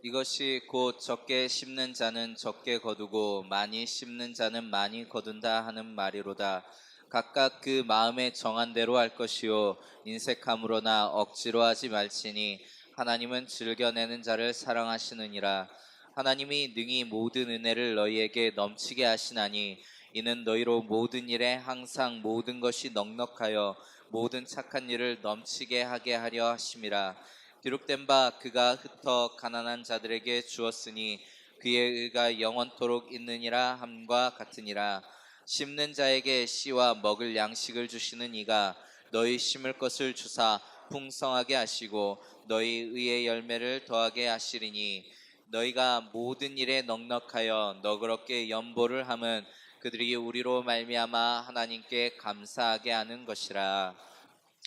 이것이 곧 적게 심는 자는 적게 거두고 많이 심는 자는 많이 거둔다 하는 말이로다. 각각 그 마음에 정한 대로 할 것이요 인색함으로나 억지로 하지 말지니 하나님은 즐겨내는 자를 사랑하시느니라. 하나님이 능히 모든 은혜를 너희에게 넘치게 하시나니 이는 너희로 모든 일에 항상 모든 것이 넉넉하여 모든 착한 일을 넘치게 하게 하려 하심이라. 기록된 바 그가 흩어 가난한 자들에게 주었으니 그의 의가 영원토록 있느니라 함과 같으니라. 심는 자에게 씨와 먹을 양식을 주시는 이가 너희 심을 것을 주사 풍성하게 하시고 너희 의의 열매를 더하게 하시리니 너희가 모든 일에 넉넉하여 너그럽게 연보를 함은 그들이 우리로 말미암아 하나님께 감사하게 하는 것이라.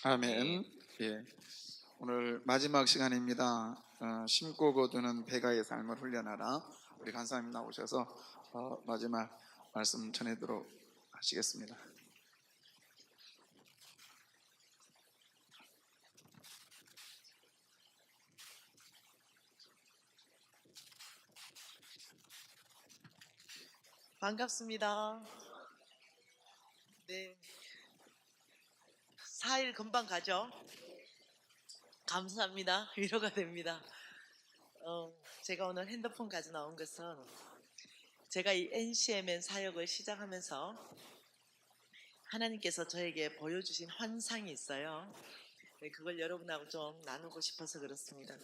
아멘. 예, 오늘 마지막 시간입니다. 심고 거두는 배가의 삶을 훈련하라. 우리 간사님 나오셔서 마지막 말씀 전해도록 하시겠습니다. 반갑습니다. 네, 4일 금방 가죠. 감사합니다. 위로가 됩니다. 제가 오늘 핸드폰 가지고 나온 것은 제가 이 NCMN 사역을 시작하면서 하나님께서 저에게 보여주신 환상이 있어요. 네, 그걸 여러분하고 좀 나누고 싶어서 그렇습니다.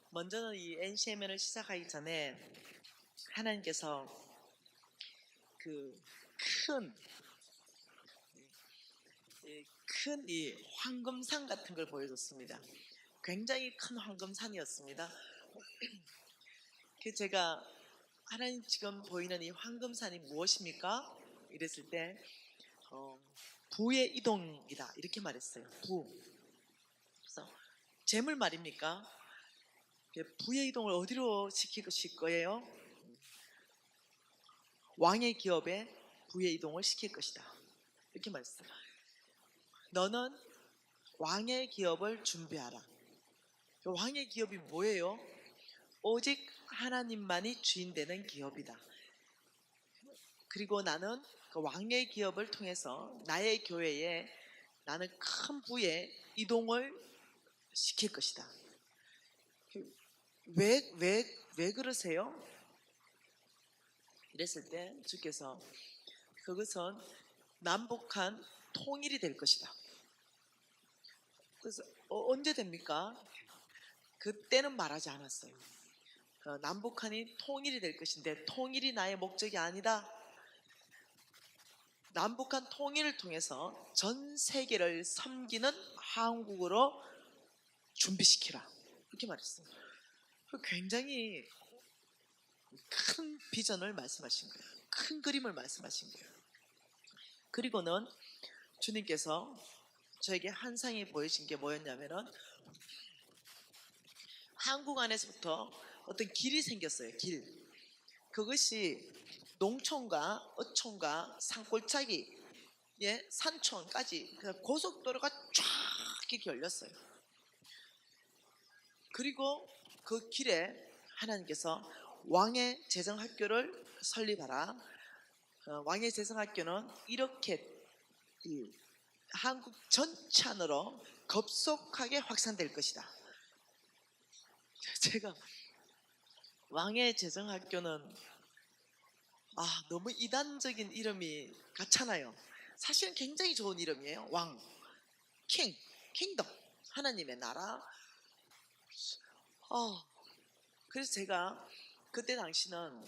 먼저는 이 NCMN을 시작하기 전에 하나님께서 그 큰 이 황금산 같은 걸 보여줬습니다. 굉장히 큰 황금산이었습니다. 제가 하나님 지금 보이는 이 황금산이 무엇입니까? 이랬을 때 부의 이동이다 이렇게 말했어요. 부. 그래서 재물 말입니까? 부의 이동을 어디로 시킬 거예요? 왕의 기업에 부의 이동을 시킬 것이다. 이렇게 말했어요. 너는 왕의 기업을 준비하라. 왕의 기업이 뭐예요? 오직 하나님만이 주인 되는 기업이다. 그리고 나는 그 왕의 기업을 통해서 나의 교회에 나는 큰 부의 이동을 시킬 것이다. 왜 그러세요? 이랬을 때 주께서 그것은 남북한 통일이 될 것이다. 그래서 언제 됩니까? 그때는 말하지 않았어요. 남북한이 통일이 될 것인데 통일이 나의 목적이 아니다. 남북한 통일을 통해서 전 세계를 섬기는 한국으로 준비시키라. 이렇게 말했어요. 굉장히 큰 비전을 말씀하신 거예요. 큰 그림을 말씀하신 거예요. 그리고는 주님께서 저에게 환상이 보여진 게 뭐였냐면은 한국 안에서부터 어떤 길이 생겼어요. 길. 그것이 농촌과 어촌과 산골짜기, 예, 산촌까지 고속도로가 쫙 이렇게 열렸어요. 그리고 그 길에 하나님께서 왕의 재정학교를 설립하라. 왕의 재정학교는 이렇게 한국 전체안으로 급속하게 확산될 것이다. 제가 왕의 재정학교는 너무 이단적인 이름이 같잖아요. 사실은 굉장히 좋은 이름이에요. 왕, 킹덤, 하나님의 나라. 그래서 제가 그때 당시는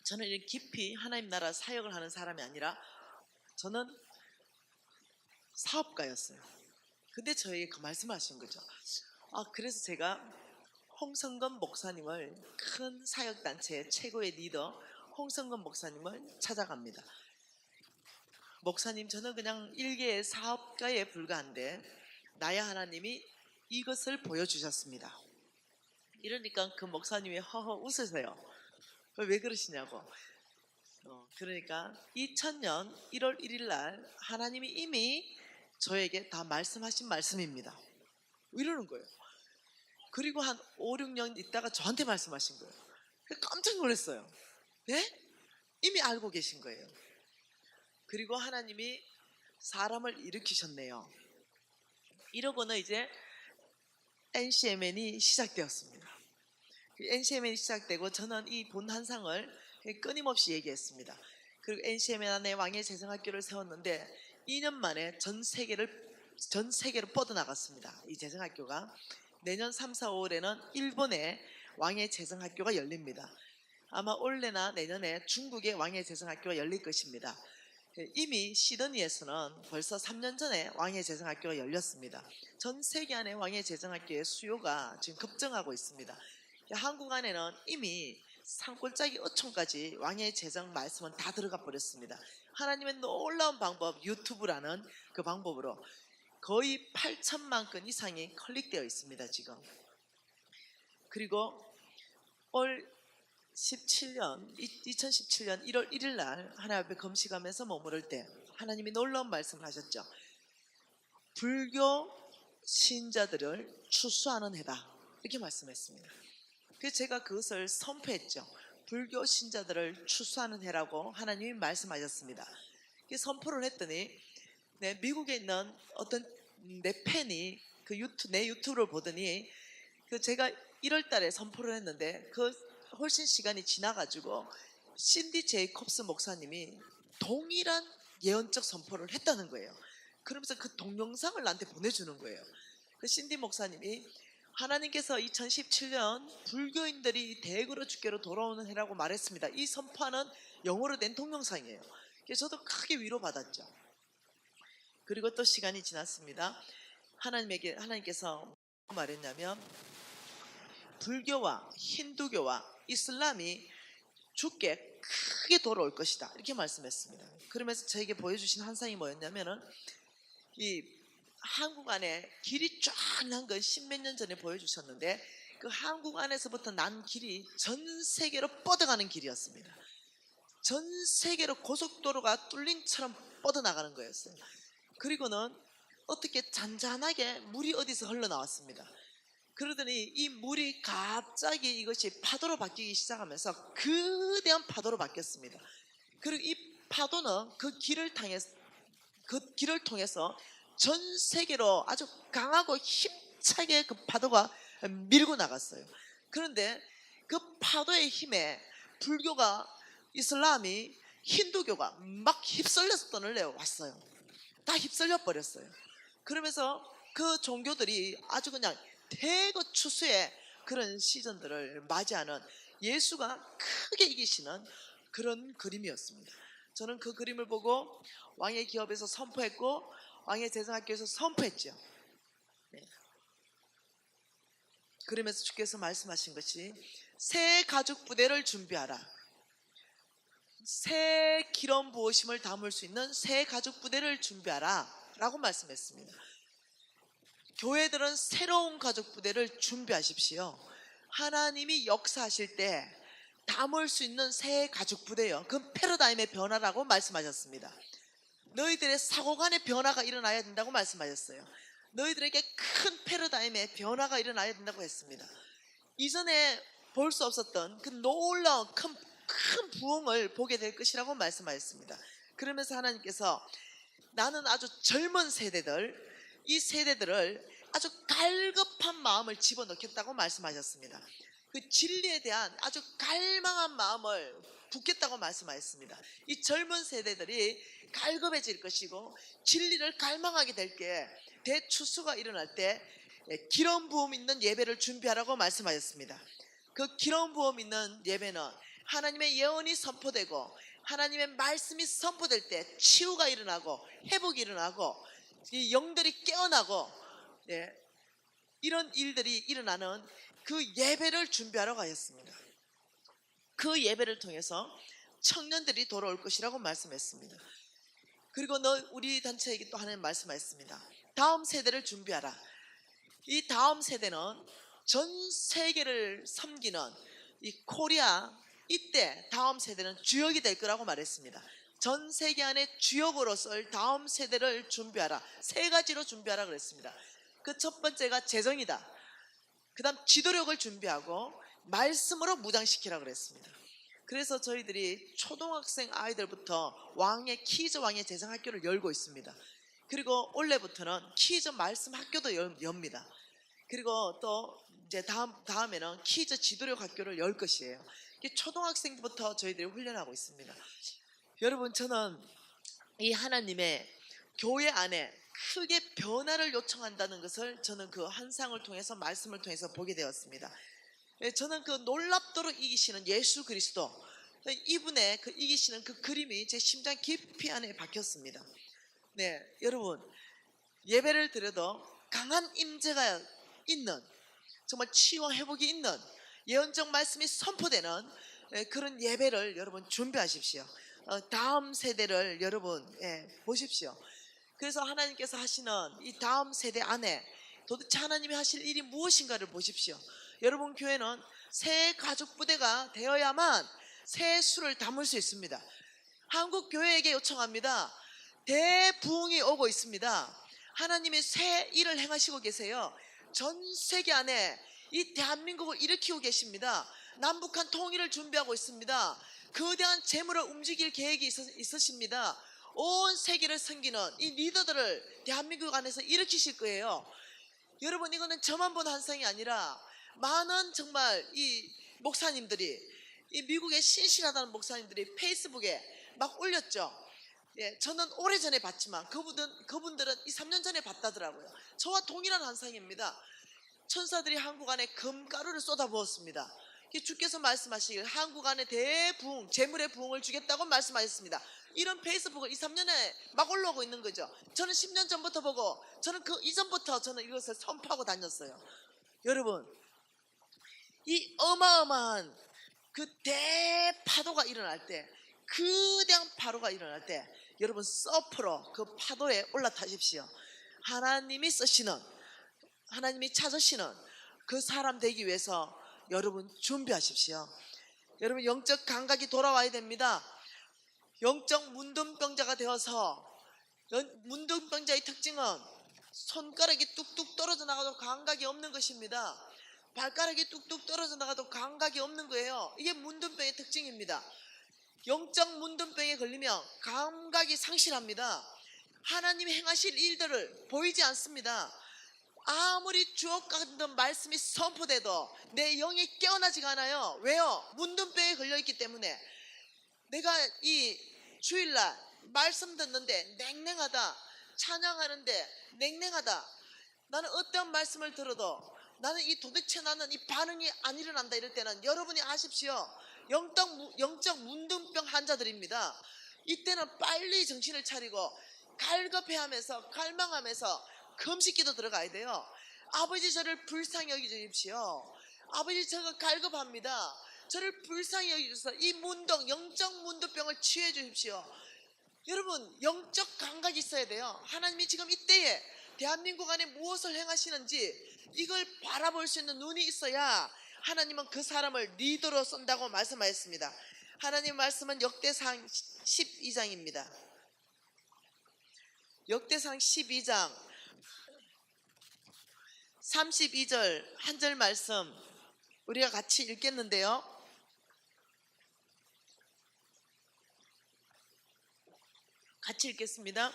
저는 이렇게 깊이 하나님 나라 사역을 하는 사람이 아니라 저는 사업가였어요. 근데 저에게 그 말씀하신 거죠. 그래서 제가 홍성건 목사님을 큰 사역단체의 최고의 리더 홍성건 목사님을 찾아갑니다. 목사님, 저는 그냥 일개의 사업가에 불과한데 나의 하나님이 이것을 보여주셨습니다. 이러니까 그 목사님이 허허 웃으세요. 왜 그러시냐고. 그러니까 2000년 1월 1일 날 하나님이 이미 저에게 다 말씀하신 말씀입니다. 이러는 거예요. 그리고 한 5, 6년 있다가 저한테 말씀하신 거예요. 깜짝 놀랐어요. 네? 이미 알고 계신 거예요. 그리고 하나님이 사람을 일으키셨네요. 이러고는 이제 NCMN이 시작되었습니다. NCMN이 시작되고 저는 이 본 한상을 끊임없이 얘기했습니다. 그리고 NCMN 안에 왕의 재생학교를 세웠는데 2년 만에 전 세계로 뻗어나갔습니다. 이 재생학교가 내년 3, 4, 5월에는 일본에 왕의 재생학교가 열립니다. 아마 올해나 내년에 중국의 왕의 재생학교가 열릴 것입니다. 이미 시드니에서는 벌써 3년 전에 왕의 재생학교가 열렸습니다. 전 세계 안에 왕의 재생학교의 수요가 지금 급증하고 있습니다. 한국 안에는 이미 산골짜기 어촌까지 왕의 재정 말씀은 다 들어가 버렸습니다. 하나님의 놀라운 방법, 유튜브라는 그 방법으로 거의 8천만 건 이상이 클릭되어 있습니다 지금. 그리고 올 2017년 1월 1일 날 하나님 앞에 금식하면서 머무를 때 하나님이 놀라운 말씀을 하셨죠. 불교 신자들을 추수하는 해다, 이렇게 말씀했습니다. 그래서 제가 그것을 선포했죠. 불교 신자들을 추수하는 해라고 하나님이 말씀하셨습니다. 선포를 했더니 미국에 있는 어떤 내 팬이 내 유튜브를 보더니 제가 1월 달에 선포를 했는데 훨씬 시간이 지나가지고 신디 제이콥스 목사님이 동일한 예언적 선포를 했다는 거예요. 그러면서 그 동영상을 나한테 보내주는 거예요. 신디 목사님이 하나님께서 2017년 불교인들이 대거로 주께로 돌아오는 해라고 말했습니다. 이 선포하는 영어로 된 동영상이에요. 그래서 저도 크게 위로받았죠. 그리고 또 시간이 지났습니다. 하나님께서 말했냐면 불교와 힌두교와 이슬람이 주께 크게 돌아올 것이다, 이렇게 말씀했습니다. 그러면서 저에게 보여주신 한상이 뭐였냐면은 이 한국 안에 길이 쫙 난 건 10몇 년 전에 보여주셨는데 그 한국 안에서부터 난 길이 전 세계로 뻗어가는 길이었습니다. 전 세계로 고속도로가 뚫린처럼 뻗어나가는 거였어요. 그리고는 어떻게 잔잔하게 물이 어디서 흘러나왔습니다. 그러더니 이 물이 갑자기 이것이 파도로 바뀌기 시작하면서 거대한 파도로 바뀌었습니다. 그리고 이 파도는 그 길을 통해서 전 세계로 아주 강하고 힘차게 그 파도가 밀고 나갔어요. 그런데 그 파도의 힘에 불교가, 이슬람이, 힌두교가 막 휩쓸려서 떠내려왔어요. 다 휩쓸려 버렸어요. 그러면서 그 종교들이 아주 그냥 대거 추수의 그런 시즌들을 맞이하는, 예수가 크게 이기시는 그런 그림이었습니다. 저는 그 그림을 보고 왕의 기업에서 선포했고 왕의 재생학교에서 선포했죠. 그러면서 주께서 말씀하신 것이 새 가죽 부대를 준비하라. 새 기름 부으심을 담을 수 있는 새 가죽 부대를 준비하라 라고 말씀했습니다. 교회들은 새로운 가죽 부대를 준비하십시오. 하나님이 역사하실 때 담을 수 있는 새 가죽 부대요. 그건 패러다임의 변화라고 말씀하셨습니다. 너희들의 사고관의 변화가 일어나야 된다고 말씀하셨어요. 너희들에게 큰 패러다임의 변화가 일어나야 된다고 했습니다. 이전에 볼 수 없었던 그 놀라운 큰 부흥을 보게 될 것이라고 말씀하셨습니다. 그러면서 하나님께서 나는 아주 젊은 세대들, 이 세대들을 아주 갈급한 마음을 집어넣겠다고 말씀하셨습니다. 그 진리에 대한 아주 갈망한 마음을 붓겠다고 말씀하셨습니다. 이 젊은 세대들이 갈급해질 것이고 진리를 갈망하게 될 게 대추수가 일어날 때 기름 부음 있는 예배를 준비하라고 말씀하셨습니다. 그 기름 부음 있는 예배는 하나님의 예언이 선포되고 하나님의 말씀이 선포될 때 치유가 일어나고 회복이 일어나고 이 영들이 깨어나고 이런 일들이 일어나는 그 예배를 준비하라고 하였습니다. 그 예배를 통해서 청년들이 돌아올 것이라고 말씀했습니다. 그리고 우리 단체에게 또 하나님 말씀하셨습니다. 다음 세대를 준비하라. 이 다음 세대는 전 세계를 섬기는 이 코리아, 이때 다음 세대는 주역이 될 거라고 말했습니다. 전 세계 안에 주역으로 설 다음 세대를 준비하라. 세 가지로 준비하라 그랬습니다. 그 첫 번째가 재정이다. 그다음 지도력을 준비하고 말씀으로 무장시키라 그랬습니다. 그래서 저희들이 초등학생 아이들부터 왕의 키즈 왕의 재생학교를 열고 있습니다. 그리고 올해부터는 키즈 말씀 학교도 엽니다. 그리고 또 이제 다음에는 키즈 지도력 학교를 열 것이에요. 초등학생부터 저희들이 훈련하고 있습니다. 여러분, 저는 이 하나님의 교회 안에 크게 변화를 요청한다는 것을 저는 그 환상을 통해서 말씀을 통해서 보게 되었습니다. 저는 그 놀랍도록 이기시는 예수 그리스도, 이분의 그 이기시는 그 그림이 제 심장 깊이 안에 박혔습니다. 네, 여러분, 예배를 드려도 강한 임재가 있는, 정말 치유와 회복이 있는 예언적 말씀이 선포되는 그런 예배를 여러분 준비하십시오. 다음 세대를 여러분 보십시오. 그래서 하나님께서 하시는 이 다음 세대 안에 도대체 하나님이 하실 일이 무엇인가를 보십시오. 여러분 교회는 새 가족 부대가 되어야만 새 수를 담을 수 있습니다. 한국 교회에게 요청합니다. 대부흥이 오고 있습니다. 하나님이 새 일을 행하시고 계세요. 전 세계 안에 이 대한민국을 일으키고 계십니다. 남북한 통일을 준비하고 있습니다. 거대한 재물을 움직일 계획이 있으십니다. 온 세계를 섬기는 이 리더들을 대한민국 안에서 일으키실 거예요. 여러분, 이거는 저만 본 환상이 아니라 많은 정말 이 목사님들이, 이 미국의 신실하다는 목사님들이 페이스북에 막 올렸죠. 예, 저는 오래전에 봤지만 그분들은 이 3년 전에 봤다더라고요. 저와 동일한 환상입니다. 천사들이 한국 안에 금가루를 쏟아부었습니다. 주께서 말씀하시길 한국 안에 대부흥, 재물의 부흥을 주겠다고 말씀하셨습니다. 이런 페이스북을 2, 3년에 막 올라오고 있는 거죠. 저는 10년 전부터 보고, 저는 그 이전부터 저는 이것을 선포하고 다녔어요. 여러분, 이 어마어마한 그 대파도가 일어날 때, 거대한 파도가 일어날 때 여러분 서프로 그 파도에 올라타십시오. 하나님이 쓰시는, 하나님이 찾으시는 그 사람 되기 위해서 여러분 준비하십시오. 여러분 영적 감각이 돌아와야 됩니다. 영적 문둥병자가 되어서, 문둥병자의 특징은 손가락이 뚝뚝 떨어져 나가도 감각이 없는 것입니다. 발가락이 뚝뚝 떨어져 나가도 감각이 없는 거예요. 이게 문둥병의 특징입니다. 영적 문둥병에 걸리면 감각이 상실합니다. 하나님이 행하실 일들을 보이지 않습니다. 아무리 주옥 같은 말씀이 선포돼도 내 영이 깨어나지가 않아요. 왜요? 문둥병에 걸려있기 때문에. 내가 이 주일날 말씀 듣는데 냉랭하다, 찬양하는데 냉랭하다, 나는 어떤 말씀을 들어도 나는 도대체 나는 이 반응이 안 일어난다, 이럴 때는 여러분이 아십시오. 영적 문둥병 환자들입니다. 이때는 빨리 정신을 차리고 갈급해하면서 갈망하면서 금식기도 들어가야 돼요. 아버지, 저를 불쌍히 여기주십시오. 아버지, 저가 갈급합니다. 저를 불쌍히 여기주셔서 이 영적 문둥병을 치유해 주십시오. 여러분, 영적 감각이 있어야 돼요. 하나님이 지금 이때에 대한민국 안에 무엇을 행하시는지 이걸 바라볼 수 있는 눈이 있어야 하나님은 그 사람을 리더로 쓴다고 말씀하셨습니다. 하나님 말씀은 역대상 12장입니다. 역대상 12장 32절 한 절 말씀 우리가 같이 읽겠는데요. 같이 읽겠습니다.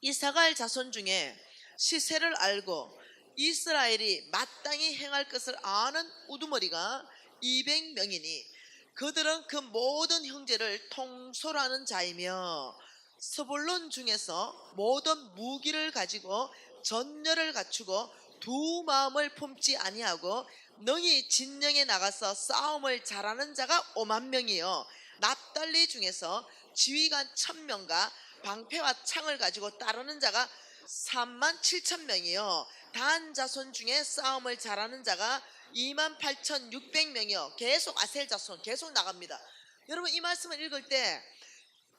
이사갈 자손 중에 시세를 알고 이스라엘이 마땅히 행할 것을 아는 우두머리가 200명이니 그들은 그 모든 형제를 통솔하는 자이며 스불론 중에서 모든 무기를 가지고 전열을 갖추고 두 마음을 품지 아니하고 능히 진영에 나가서 싸움을 잘하는 자가 5만 명이요 납달리 중에서 지휘관 1000명과 방패와 창을 가지고 따르는 자가 3만 7천 명이요 단 자손 중에 싸움을 잘하는 자가 28,600명이요 계속 아셀 자손 계속 나갑니다. 여러분, 이 말씀을 읽을 때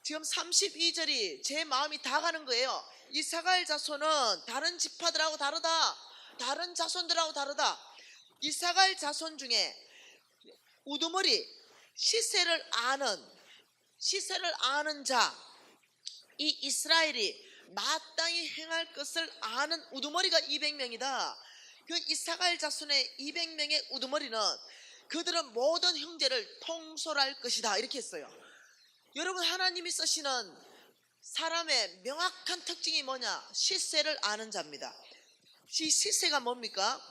지금 32절이 제 마음이 다 가는 거예요. 이사갈 자손은 다른 지파들하고 다르다, 다른 자손들하고 다르다. 이사갈 자손 중에 우두머리, 시세를 아는 자, 이 이스라엘이 마땅히 행할 것을 아는 우두머리가 200명이다. 그 이사갈 자손의 200명의 우두머리는 그들은 모든 형제를 통솔할 것이다 이렇게 했어요. 여러분, 하나님이 쓰시는 사람의 명확한 특징이 뭐냐? 시세를 아는 자입니다. 이 시세가 뭡니까?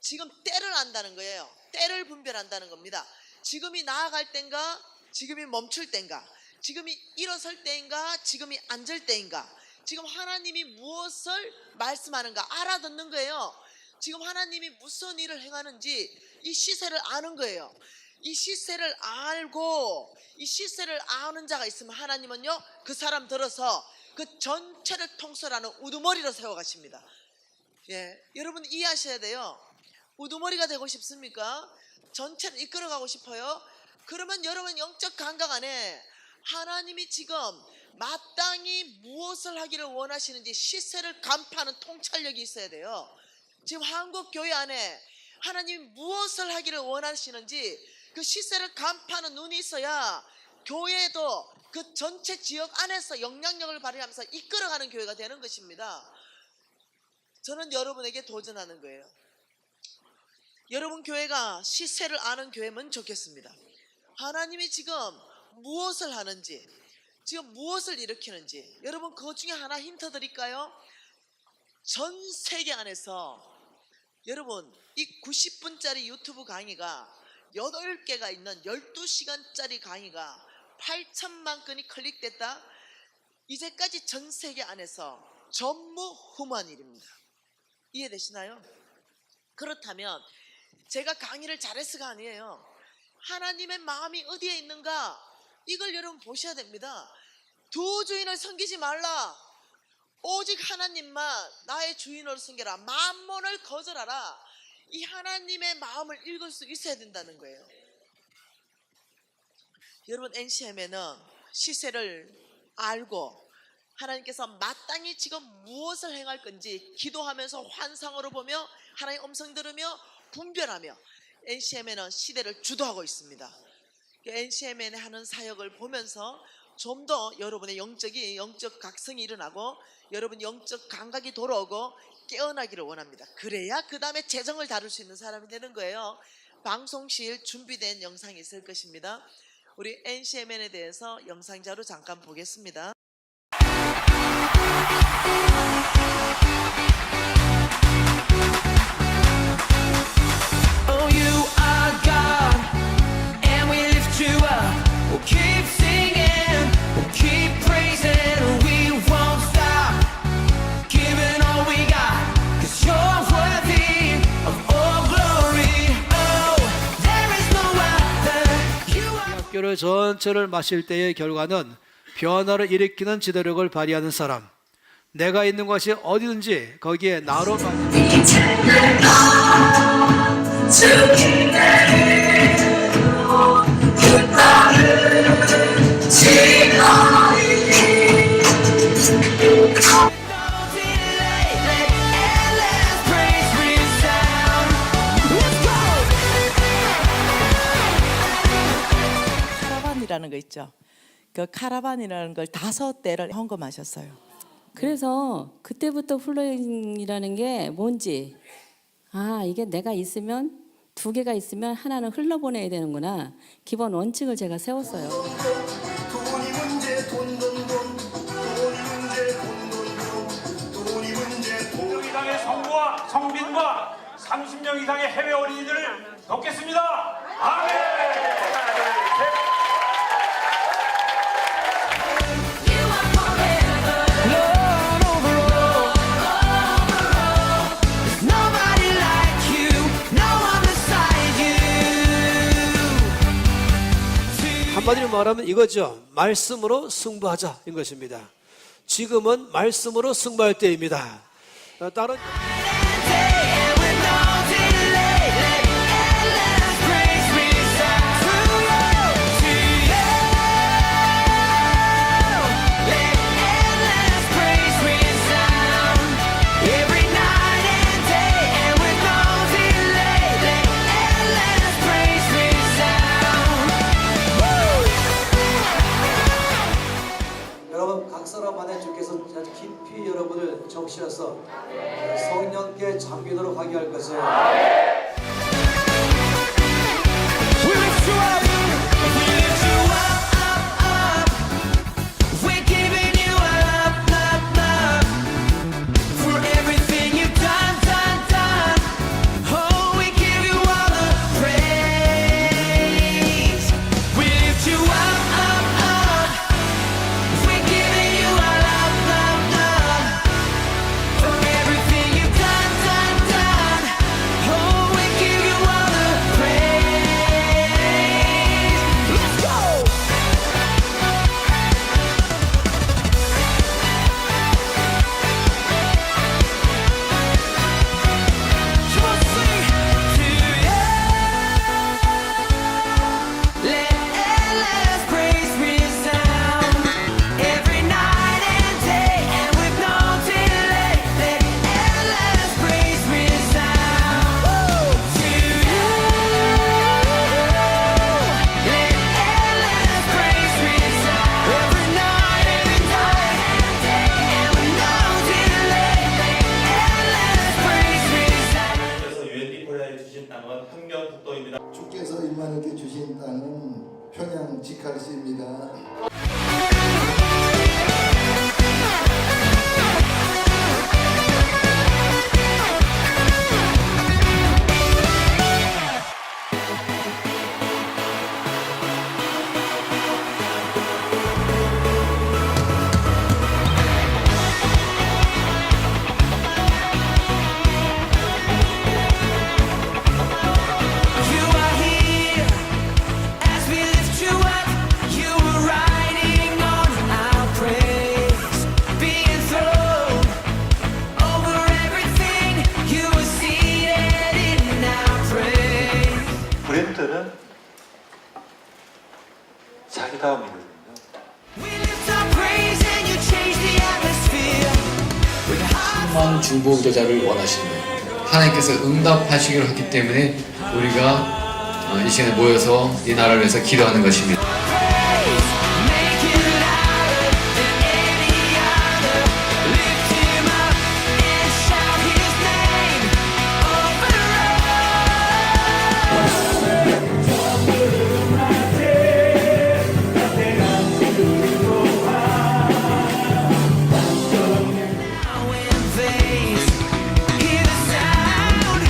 지금 때를 안다는 거예요. 때를 분별한다는 겁니다. 지금이 나아갈 때인가? 지금이 멈출 때인가? 지금이 일어설 때인가? 지금이 앉을 때인가? 지금 하나님이 무엇을 말씀하는가 알아듣는 거예요. 지금 하나님이 무슨 일을 행하는지 이 시세를 아는 거예요. 이 시세를 알고 이 시세를 아는 자가 있으면 하나님은요, 그 사람 들어서 그 전체를 통솔하는 우두머리로 세워가십니다. 예, 여러분 이해하셔야 돼요. 우두머리가 되고 싶습니까? 전체를 이끌어가고 싶어요? 그러면 여러분 영적 감각 안에 하나님이 지금 마땅히 무엇을 하기를 원하시는지 시세를 간파하는 통찰력이 있어야 돼요. 지금 한국 교회 안에 하나님이 무엇을 하기를 원하시는지 그 시세를 간파하는 눈이 있어야 교회도 그 전체 지역 안에서 영향력을 발휘하면서 이끌어가는 교회가 되는 것입니다. 저는 여러분에게 도전하는 거예요. 여러분 교회가 시세를 아는 교회면 좋겠습니다. 하나님이 지금 무엇을 하는지, 지금 무엇을 일으키는지 여러분 그것 중에 하나 힌트 드릴까요? 전 세계 안에서 여러분 이 90분짜리 유튜브 강의가 8개가 있는 12시간짜리 강의가 8천만 건이 클릭됐다? 이제까지 전 세계 안에서 전무후무한 일입니다. 이해되시나요? 그렇다면 제가 강의를 잘해서가 아니에요. 하나님의 마음이 어디에 있는가? 이걸 여러분 보셔야 됩니다. 두 주인을 섬기지 말라. 오직 하나님만 나의 주인으로 섬겨라. 만몬을 거절하라. 이 하나님의 마음을 읽을 수 있어야 된다는 거예요. 여러분 NCM에는 시세를 알고 하나님께서 마땅히 지금 무엇을 행할 건지 기도하면서 환상으로 보며 하나님의 음성 들으며 분별하며 NCM에는 시대를 주도하고 있습니다. NCM에 하는 사역을 보면서 좀 더 여러분의 영적 각성이 일어나고 여러분 영적 감각이 돌아오고 깨어나기를 원합니다. 그래야 그 다음에 재정을 다룰 수 있는 사람이 되는 거예요. 방송실 준비된 영상이 있을 것입니다. 우리 NCMN에 대해서 영상자로 잠깐 보겠습니다. Oh, you are God, and we lift you up. We'll keep singing, we'll keep praising. We won't stop giving all we got, 'cause you're worthy of all glory. Oh, there is no other. You are. 학교를 전체를 마실 때의 결과는 변화를 일으키는 지도력을 발휘하는 사람. 내가 있는 것이 어디든지 거기에 나로 No delay, let endless praise resound. Let's go. 카라반이라는 거 있죠. 그 카라반이라는 걸 5대를 헌금하셨어요. 그래서 그때부터 플로잉이라는 게 뭔지, 아, 이게 내가 있으면 2개가 있으면 하나는 흘러보내야 되는구나. 기본 원칙을 제가 세웠어요. 돈이 문제 돈이 문제 돈 이상의 성부와 성빈과 30명 이상의 해외 어린이들을 돕겠습니다. 아멘. 하나, 둘, 셋. You are forever, Lord over all. There's nobody like you, no one beside you. 한마디로 말하면 이거죠. 말씀으로 승부하자 인 것입니다. 지금은 말씀으로 승부할 때입니다. 다른 Night and day, and with no delay, let endless praise resound. To you, let endless praise resound. Every night and day, and with no delay, let endless praise resound. 여러분 각 사람 안에 주께서 아주 깊이 여러분을 적셔서 성령께 잠기도록 하게 할 것을 We lift you up, we lift you up, up, up. We're giving you up, up, up. For everything you've done, done, done. Oh, we give you all the praise. We lift you up, up, up. We're giving you all up, up, up. For everything you've done, done, done. Oh, we give you all the praise. Let's go! Come on, sing to you. Let endless praise resound every night and day, and with no delay. Let endless praise resound to you. Let endless praise resound every night, every day, and with no delay. Let endless praise resound. 그래서 UND 코리아에 주신 땅은 평년북도입니다. 주께서 임마누엘께 주신 땅은 평양 직할시입니다. You are here as we lift you up. You are riding on our praise, being thrown over everything. You are seated in our praise. 브랜드는 자기다움이거든요. We lift our praise and you change the atmosphere. With hearts 만 중보자를 원하시는 하나님께서 응답하시기로 했기 때문에 우리가 이 시간에 모여서 이 나라를 위해서 기도하는 것입니다. praise, make it louder than any other. Lift him up and shout his name over now in veins. Hear the sound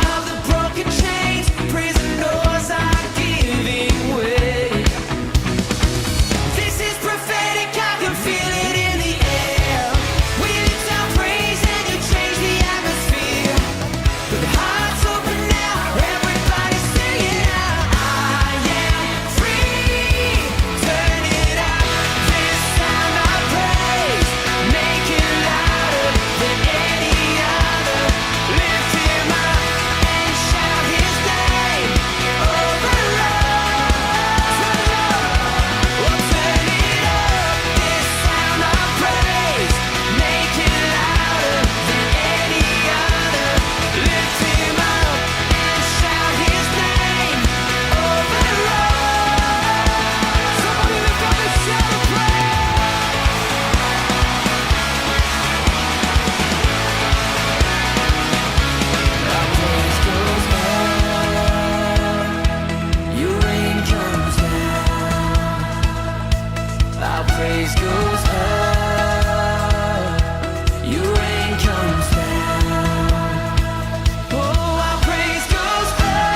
of the broken chains. Prison doors are giving way. This is prophetic, I can feel it in the air. We lift our praise and you change the atmosphere. With hearts open now, everybody sing it out. I am free, turn it up. This sound of praise, make it louder than any other. Lift him up and shout his name over us. Oh, turn it up, this sound of praise, make it louder than any other. Lift him up and shout his name over us. Somebody lift up and celebrate. Our praise goes up, your rain comes down. Our praise goes up, your rain comes down. Oh, our praise goes up,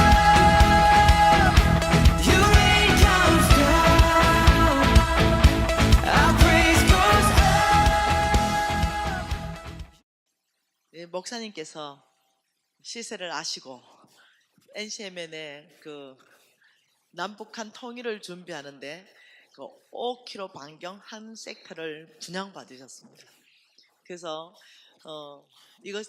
your rain comes down. Our praise goes up. 목사님께서 시세를 아시고 NCMN의 그 남북한 통일을 준비하는데 그 5km 반경 한 섹터를 분양받으셨습니다. 그래서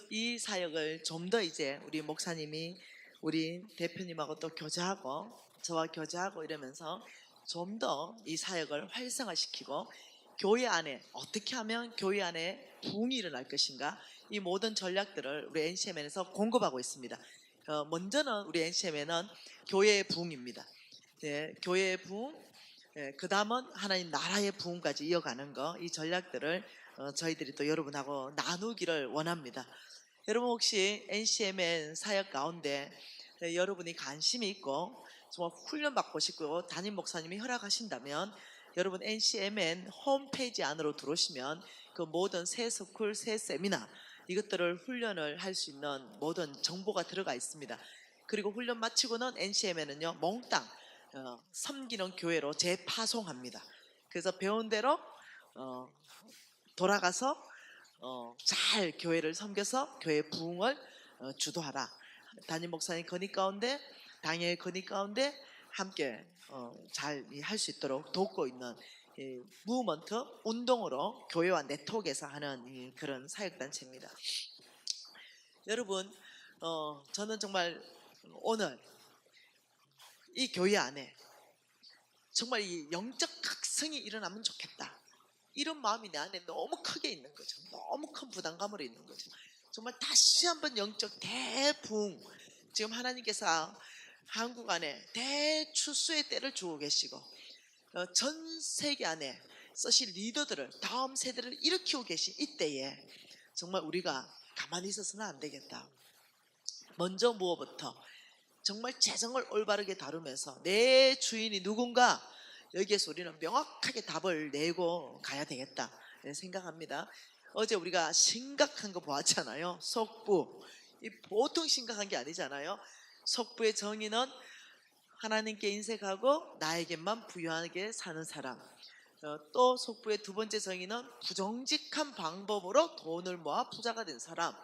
이 사역을 좀 더 이제 우리 목사님이 우리 대표님하고 또 교제하고 저와 교제하고 이러면서 좀 더 이 사역을 활성화시키고 교회 안에 어떻게 하면 교회 안에 부흥이 일어날 것인가, 이 모든 전략들을 우리 NCMN에서 공급하고 있습니다. 먼저는 우리 NCMN은 교회의 부흥입니다. 네, 교회의 부흥, 그 다음은 하나님 나라의 부흥까지 이어가는 거, 이 전략들을 저희들이 또 여러분하고 나누기를 원합니다. 여러분 혹시 NCMN 사역 가운데 여러분이 관심이 있고 정말 훈련 받고 싶고 담임 목사님이 허락하신다면 여러분 NCMN 홈페이지 안으로 들어오시면 그 모든 새 스쿨, 새 세미나 이것들을 훈련을 할 수 있는 모든 정보가 들어가 있습니다. 그리고 훈련 마치고는 NCMN은요 몽땅 섬기는 교회로 재파송합니다. 그래서 배운 대로 돌아가서 잘 교회를 섬겨서 교회 부흥을 주도하라. 담임 목사님 건의 가운데 당의 건의 가운데 함께 잘 할 수 있도록 돕고 있는 무브먼트 운동으로 교회와 네트워크에서 하는 그런 사역단체입니다. 여러분 저는 정말 오늘 이 교회 안에 정말 이 영적 각성이 일어나면 좋겠다. 이런 마음이 내 안에 너무 크게 있는 거죠. 너무 큰 부담감으로 있는 거죠. 정말 다시 한번 영적 대부흥, 지금 하나님께서 한국 안에 대추수의 때를 주고 계시고 전 세계 안에 쓰실 리더들을 다음 세대를 일으키고 계신 이때에 정말 우리가 가만히 있어서는 안 되겠다. 먼저 무엇부터 정말 재정을 올바르게 다루면서 내 주인이 누군가 여기에서 우리는 명확하게 답을 내고 가야 되겠다 생각합니다. 어제 우리가 심각한 거 보았잖아요. 속부. 이 보통 심각한 게 아니잖아요. 속부의 정의는 하나님께 인색하고 나에게만 부유하게 사는 사람. 또 속부의 두 번째 정의는 부정직한 방법으로 돈을 모아 부자가 된 사람.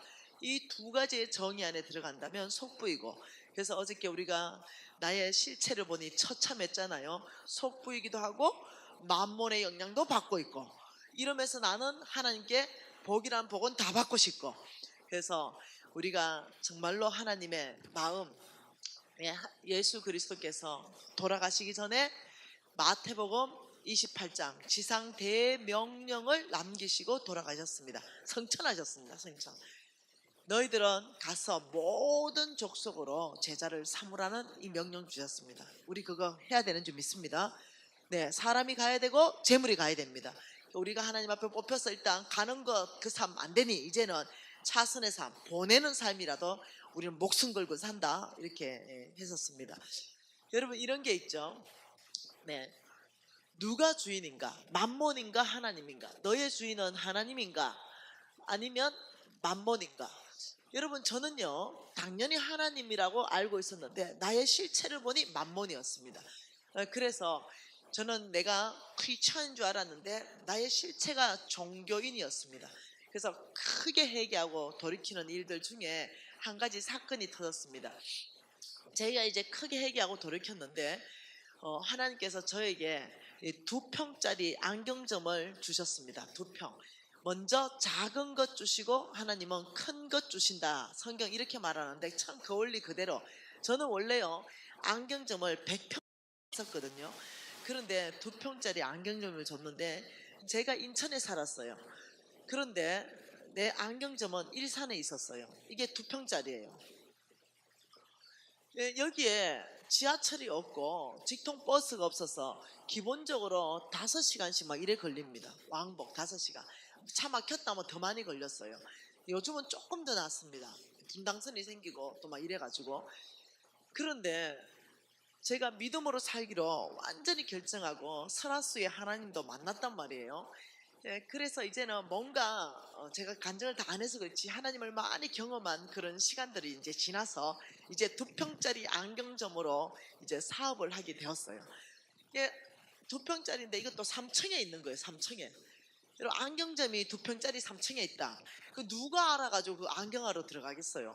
이 두 가지의 정의 안에 들어간다면 속부이고, 그래서 어저께 우리가 나의 실체를 보니 처참했잖아요. 속부이기도 하고 만몬의 영향도 받고 있고, 이러면서 나는 하나님께 복이란 복은 다 받고 싶고, 그래서 우리가 정말로 하나님의 마음, 예수 그리스도께서 돌아가시기 전에 마태복음 28장 지상 대명령을 남기시고 돌아가셨습니다. 성천하셨습니다. 성천. 너희들은 가서 모든 족속으로 제자를 삼으라는 이 명령 주셨습니다. 우리 그거 해야 되는 줄 믿습니다. 네, 사람이 가야 되고 재물이 가야 됩니다. 우리가 하나님 앞에 뽑혀서 일단 가는 것 그 삶 안 되니 이제는 차선의 삶, 보내는 삶이라도 우리는 목숨 걸고 산다, 이렇게 했었습니다. 여러분 이런 게 있죠. 네, 누가 주인인가? 만몬인가 하나님인가? 너의 주인은 하나님인가? 아니면 만몬인가? 여러분 저는요 당연히 하나님이라고 알고 있었는데 나의 실체를 보니 만몬이었습니다. 그래서 저는 내가 크리스천인 줄 알았는데 나의 실체가 종교인이었습니다. 그래서 크게 회개하고 돌이키는 일들 중에 한 가지 사건이 터졌습니다. 제가 이제 크게 회개하고 돌이켰는데 하나님께서 저에게 2평짜리 안경점을 주셨습니다. 2평. 먼저 작은 것 주시고 하나님은 큰 것 주신다. 성경 이렇게 말하는데 참 그 원리 그대로 저는 원래요 안경점을 100평 썼거든요. 그런데 2평짜리 안경점을 줬는데 제가 인천에 살았어요. 그런데 내 안경점은 일산에 있었어요. 이게 2평짜리예요. 여기에 지하철이 없고 직통버스가 없어서 기본적으로 5시간씩 막 이래 걸립니다. 왕복 5시간. 차 막혔다면 더 많이 걸렸어요. 요즘은 조금 더 낫습니다. 분당선이 생기고 또 막 이래가지고. 그런데 제가 믿음으로 살기로 완전히 결정하고 설화수의 하나님도 만났단 말이에요. 그래서 이제는 뭔가 제가 간증을 다 안 해서 그렇지 하나님을 많이 경험한 그런 시간들이 이제 지나서 이제 2평짜리 안경점으로 이제 사업을 하게 되었어요. 이게 2평짜리인데 이것도 3층에 있는 거예요. 3층에. 여러분 안경점이 2평짜리 3층에 있다. 그 누가 알아가지고 그 안경하러 들어가겠어요.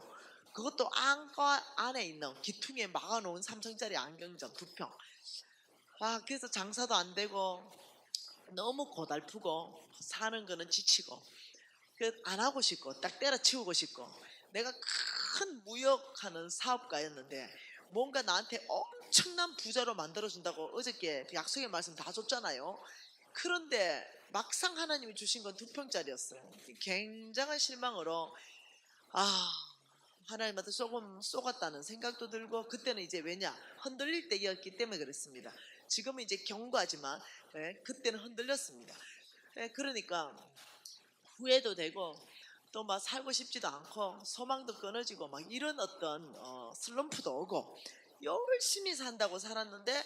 그것도 안과 안에 있는 기퉁에 막아놓은 3층짜리 안경점 2평. 그래서 장사도 안 되고 너무 고달프고 사는 거는 지치고 안 하고 싶고 딱 때려치우고 싶고, 내가 큰 무역하는 사업가였는데 뭔가 나한테 엄청난 부자로 만들어준다고 어저께 약속의 말씀 다 줬잖아요. 그런데 막상 하나님이 주신 건 2평짜리였어요. 굉장한 실망으로 하나님한테 조금 쏘갔다는 생각도 들고, 그때는 이제 왜냐 흔들릴 때였기 때문에 그랬습니다. 지금은 이제 경고하지만 그때는 흔들렸습니다. 그러니까 후회도 되고 또 막 살고 싶지도 않고 소망도 끊어지고 막 이런 어떤 슬럼프도 오고 열심히 산다고 살았는데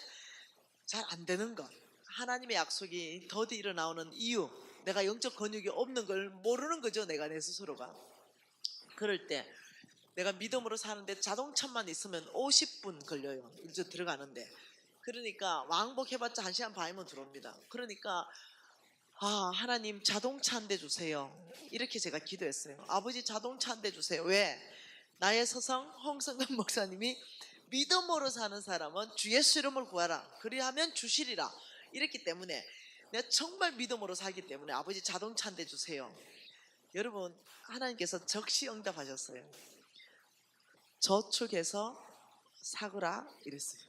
잘 안 되는 것, 하나님의 약속이 더디 일어나오는 이유, 내가 영적 근육이 없는 걸 모르는 거죠, 내가 내 스스로가. 그럴 때 내가 믿음으로 사는데 자동차만 있으면 50분 걸려요, 이제 들어가는데. 그러니까 왕복해봤자 1시간 반이면 들어옵니다. 그러니까 하나님 자동차 한 대 주세요, 이렇게 제가 기도했어요. 아버지 자동차 한 대 주세요. 왜? 나의 서성 홍성근 목사님이 믿음으로 사는 사람은 주 예수 이름을 구하라, 그리하면 주시리라, 이랬기 때문에 내가 정말 믿음으로 살기 때문에 아버지 자동차 한 대 주세요. 여러분, 하나님께서 적시 응답하셨어요. 저축해서 사거라 이랬어요.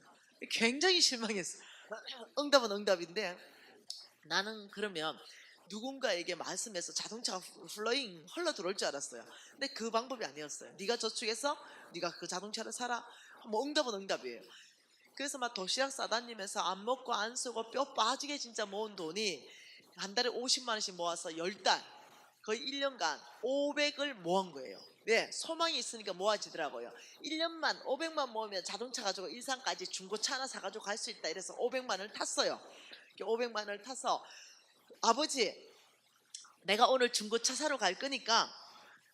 굉장히 실망했어요. 응답은 응답인데 나는 그러면 누군가에게 말씀해서 자동차가 플러잉 흘러 들어올 줄 알았어요. 근데 그 방법이 아니었어요. 네가 저축해서 네가 그 자동차를 사라. 뭐 응답은 응답이에요. 그래서 막 도시락 싸다니면서 안 먹고 안 쓰고 뼈 빠지게 진짜 모은 돈이 한 달에 50만 원씩 모아서 10달, 거의 1년간 500을 모은 거예요. 왜? 소망이 있으니까 모아지더라고요. 1년만 500만 모으면 자동차 가지고 일산까지 중고차 하나 사가지고 갈 수 있다, 이래서 500만 원을 탔어요. 500만 원을 타서 아버지, 내가 오늘 중고차 사러 갈 거니까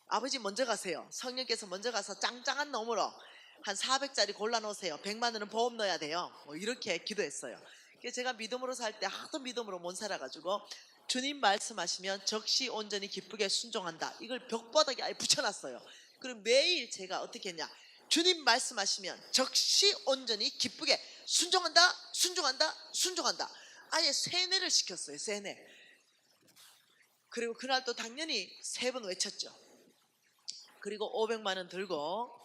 아버지 먼저 가세요. 성령께서 먼저 가서 짱짱한 놈으로 한 400짜리 골라놓으세요. 100만 원은 보험 넣어야 돼요. 뭐 이렇게 기도했어요. 그래서 제가 믿음으로 살 때 하도 믿음으로 못 살아가지고 주님 말씀하시면 적시 온전히 기쁘게 순종한다, 이걸 벽바닥에 아예 붙여놨어요. 그럼 매일 제가 어떻게 했냐, 주님 말씀하시면 적시 온전히 기쁘게 순종한다, 순종한다, 순종한다, 아예 세뇌를 시켰어요. 세뇌. 그리고 그날 또 당연히 3번 외쳤죠. 그리고 500만 원 들고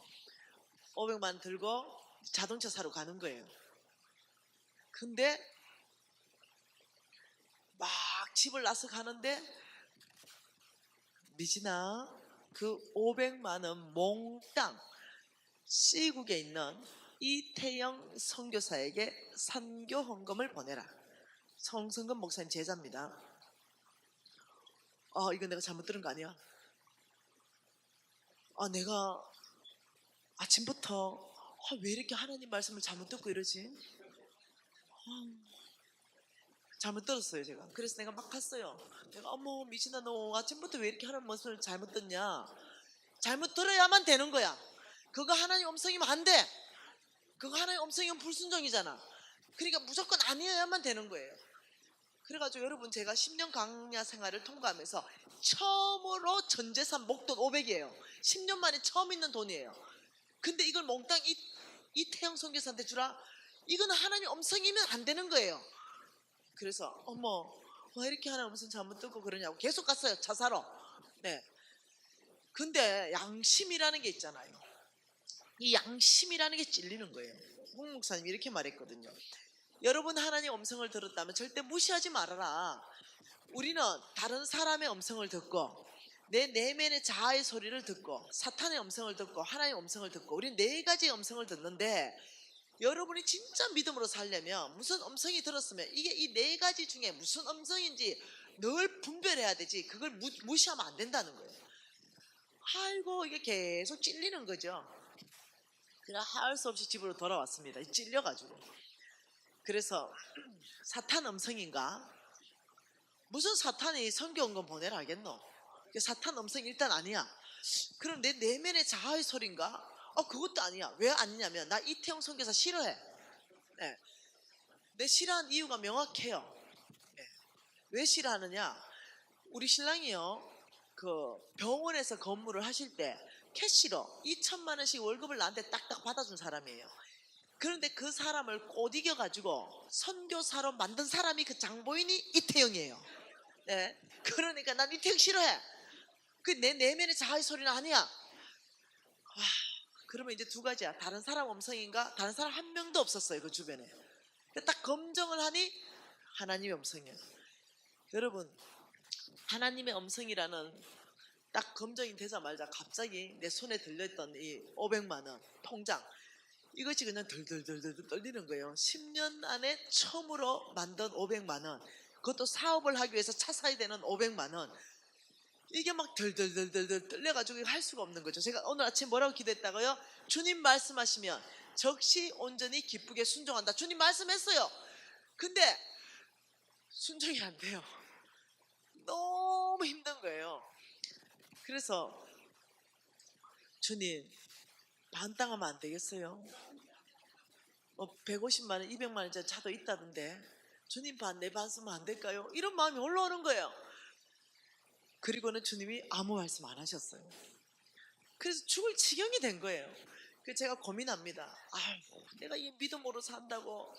자동차 사러 가는 거예요. 근데 막 집을 나서 가는데 미진아, 그 500만 원 몽땅 C국에 있는 이태영 선교사에게 선교 헌금을 보내라. 성성근 목사님 제자입니다. 이거 내가 잘못 들은 거 아니야? 내가 아침부터 왜 이렇게 하나님 말씀을 잘못 듣고 이러지? 잘못 들었어요, 제가. 그래서 내가 막 갔어요. 내가 어머 미진아, 너 아침부터 왜 이렇게 하나님 말씀을 잘못 듣냐? 잘못 들어야만 되는 거야. 그거 하나님 음성이면 안 돼. 그거 하나님 음성이면 불순종이잖아. 그러니까 무조건 아니어야만 되는 거예요. 그래가지고 여러분, 제가 10년 강야 생활을 통과하면서 처음으로 전재산 목돈 500이에요. 10년 만에 처음 있는 돈이에요. 근데 이걸 몽땅 이태영 선교사한테 주라? 이건 하나님 음성이면 안 되는 거예요. 그래서 어머, 왜 이렇게 하나님 음성 잘못 듣고 그러냐고 계속 갔어요, 차 사러. 네. 근데 양심이라는 게 있잖아요. 이 양심이라는 게 찔리는 거예요. 홍 목사님이 이렇게 말했거든요. 여러분, 하나님 음성을 들었다면 절대 무시하지 말아라. 우리는 다른 사람의 음성을 듣고 내 내면의 자아의 소리를 듣고 사탄의 음성을 듣고 하나님의 음성을 듣고 우리는 4가지의 음성을 듣는데, 여러분이 진짜 믿음으로 살려면 무슨 음성이 들었으면 이게 이 4가지 중에 무슨 음성인지 늘 분별해야 되지, 그걸 무시하면 안 된다는 거예요. 아이고, 이게 계속 찔리는 거죠. 그냥 할 수 없이 집으로 돌아왔습니다. 찔려가지고. 그래서 사탄 음성인가? 무슨 사탄이 선교원금 보내라 하겠노? 사탄 음성 일단 아니야. 그럼 내 내면의 자아의 소리인가? 그것도 아니야. 왜 아니냐면 나 이태영 선교사 싫어해. 네. 내 싫어하는 이유가 명확해요. 네. 왜 싫어하느냐? 우리 신랑이요, 그 병원에서 근무를 하실 때 캐시로 2천만 원씩 월급을 나한테 딱딱 받아준 사람이에요. 그런데 그 사람을 못 이겨가지고 선교사로 만든 사람이 그 장보인이 이태영이에요. 네. 그러니까 난 이태영 싫어해. 그 내 내면의 자아의 소리는 아니야. 그러면 이제 2가지야. 다른 사람 음성인가? 다른 사람 한 명도 없었어요, 그 주변에. 딱 검증을 하니 하나님의 음성이에요. 여러분, 하나님의 음성이라는 딱 검증이 되자마자 갑자기 내 손에 들려있던 이 500만 원 통장, 이것이 그냥 덜덜덜덜 떨리는 거예요. 10년 안에 처음으로 만든 500만 원, 그것도 사업을 하기 위해서 차 사야 되는 500만 원. 이게 막 덜덜덜덜 떨려가지고 할 수가 없는 거죠. 제가 오늘 아침 뭐라고 기도했다고요? 주님 말씀하시면 적시 온전히 기쁘게 순종한다. 주님 말씀했어요. 근데 순종이 안 돼요. 너무 힘든 거예요. 그래서 주님 반땅하면 안 되겠어요? 150만 원, 200만 원짜리 차도 있다던데 주님 반, 내 반 쓰면 안 될까요? 이런 마음이 올라오는 거예요. 그리고는 주님이 아무 말씀 안 하셨어요. 그래서 죽을 지경이 된 거예요. 그래서 제가 고민합니다. 내가 이 믿음으로 산다고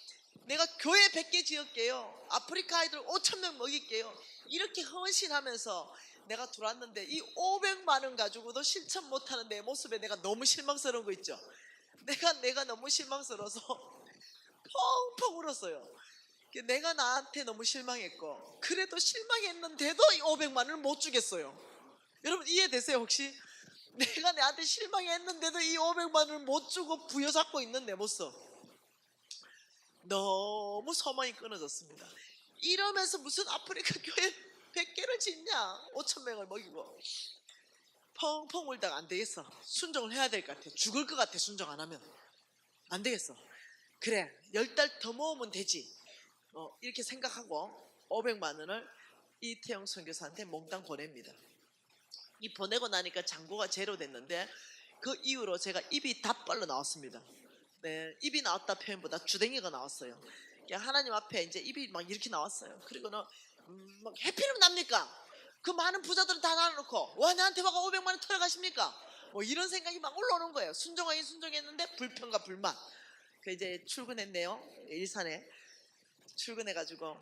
내가 교회 100개 지을게요. 아프리카 아이들 5,000명 먹일게요. 이렇게 헌신하면서 내가 들어왔는데 이 500만 원 가지고도 실천 못하는 내 모습에 내가 너무 실망스러운 거 있죠. 내가 너무 실망스러워서 펑펑 울었어요. 내가 나한테 너무 실망했고 그래도 실망했는데도 이 500만 원을 못 주겠어요. 여러분 이해되세요 혹시? 내가 내한테 실망했는데도 이 500만 원을 못 주고 부여잡고 있는 내 모습 너무 소망이 끊어졌습니다. 이러면서 무슨 아프리카 교회 100개를 짓냐? 5,000명을 먹이고 펑펑 울다가 안 되겠어. 순종을 해야 될 것 같아. 죽을 것 같아. 순종 안 하면 안 되겠어. 그래 10달 더 모으면 되지. 이렇게 생각하고 500만 원을 이태영 선교사한테 몽땅 보냅니다. 이 보내고 나니까 잔고가 제로 됐는데 그 이후로 제가 입이 다 빨려 나왔습니다. 네, 입이 나왔다 표현보다 주댕이가 나왔어요. 하나님 앞에 이제 입이 막 이렇게 나왔어요. 그리고는 막 해피는 납니까? 그 많은 부자들은 다 나눠놓고 와 나한테 와가 500만 원 털어가십니까? 뭐 이런 생각이 막 올라오는 거예요. 순종하긴 순종했는데 불평과 불만. 그 이제 출근했네요. 일산에 출근해가지고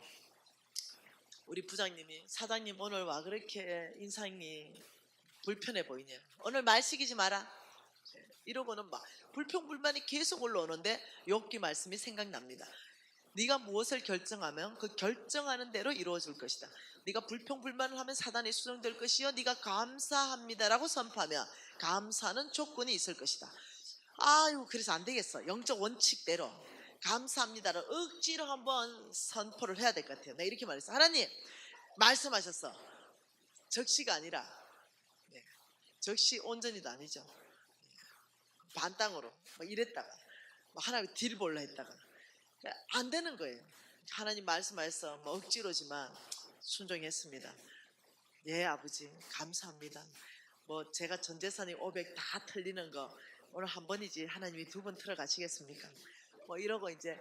우리 부장님이 사장님 오늘 와 그렇게 인상이 불편해 보이냐? 오늘 말 시키지 마라. 이러고는 막 불평불만이 계속 올라오는데 욥기 말씀이 생각납니다. 네가 무엇을 결정하면 그 결정하는 대로 이루어질 것이다. 네가 불평불만을 하면 사단이 수정될 것이요 네가 감사합니다라고 선포하면 감사는 조건이 있을 것이다. 그래서 안 되겠어. 영적 원칙대로 감사합니다를 억지로 한번 선포를 해야 될 것 같아요. 내가 이렇게 말했어. 하나님 말씀하셨어. 적시가 아니라 적시 온전히도 아니죠. 반땅으로 막 이랬다가 막 하나님 딜 볼라 했다가 안 되는 거예요. 하나님 말씀하셔서 뭐 억지로지만 순종했습니다. 예 아버지 감사합니다. 뭐 제가 전 재산이 500 다 틀리는 거 오늘 한 번이지 하나님이 2번 틀어가시겠습니까? 뭐 이러고 이제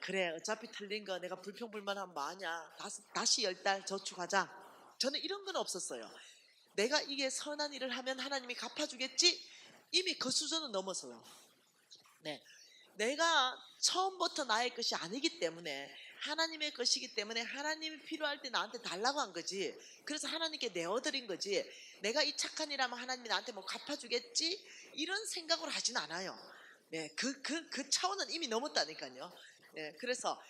그래 어차피 틀린 거 내가 불평불만하면 뭐하냐 다시 10달 저축하자. 저는 이런 건 없었어요. 내가 이게 선한 일을 하면 하나님이 갚아주겠지. 이미 그 수준은 넘어서요. 네, 내가 처음부터 나의 것이 아니기 때문에 하나님의 것이기 때문에 하나님이 필요할 때 나한테 달라고 한 거지. 그래서 하나님께 내어드린 거지. 내가 이 착한 일 하면 하나님이 나한테 뭐 갚아주겠지 이런 생각을 하진 않아요. 네, 그 차원은 이미 넘었다니까요. 네, 그래서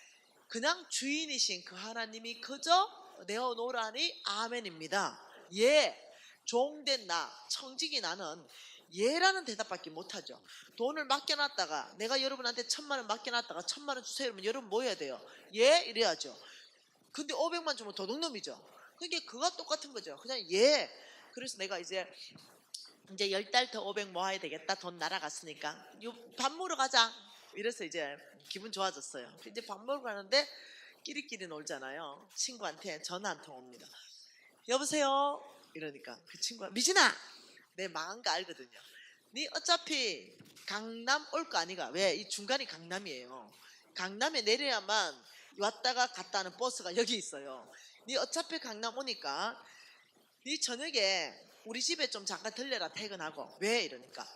그냥 주인이신 그 하나님이 그저 내어놓으라니 아멘입니다. 예, 종된 나, 청직이 나는 예라는 대답밖에 못하죠. 돈을 맡겨놨다가 내가 여러분한테 1,000만 원 맡겨놨다가 1,000만 원 주세요 이러면 여러분 뭐 해야 돼요? 예 이래야죠. 근데 500만 주면 도둑놈이죠. 그러니까 그거 똑같은 거죠. 그냥 예. 그래서 내가 이제 10달 더 500 모아야 되겠다. 돈 날아갔으니까 밥 먹으러 가자. 이래서 이제 기분 좋아졌어요. 이제 밥 먹으러 가는데 끼리끼리 놀잖아요. 친구한테 전화 한 통 옵니다. 여보세요? 이러니까 그 친구가 미진아 내 망한 거 알거든요. 니 어차피 강남 올 거 아니가. 왜? 이 중간이 강남이에요. 강남에 내려야만 왔다가 갔다 하는 버스가 여기 있어요. 니 어차피 강남 오니까 니 저녁에 우리 집에 좀 잠깐 들려라 퇴근하고. 왜? 이러니까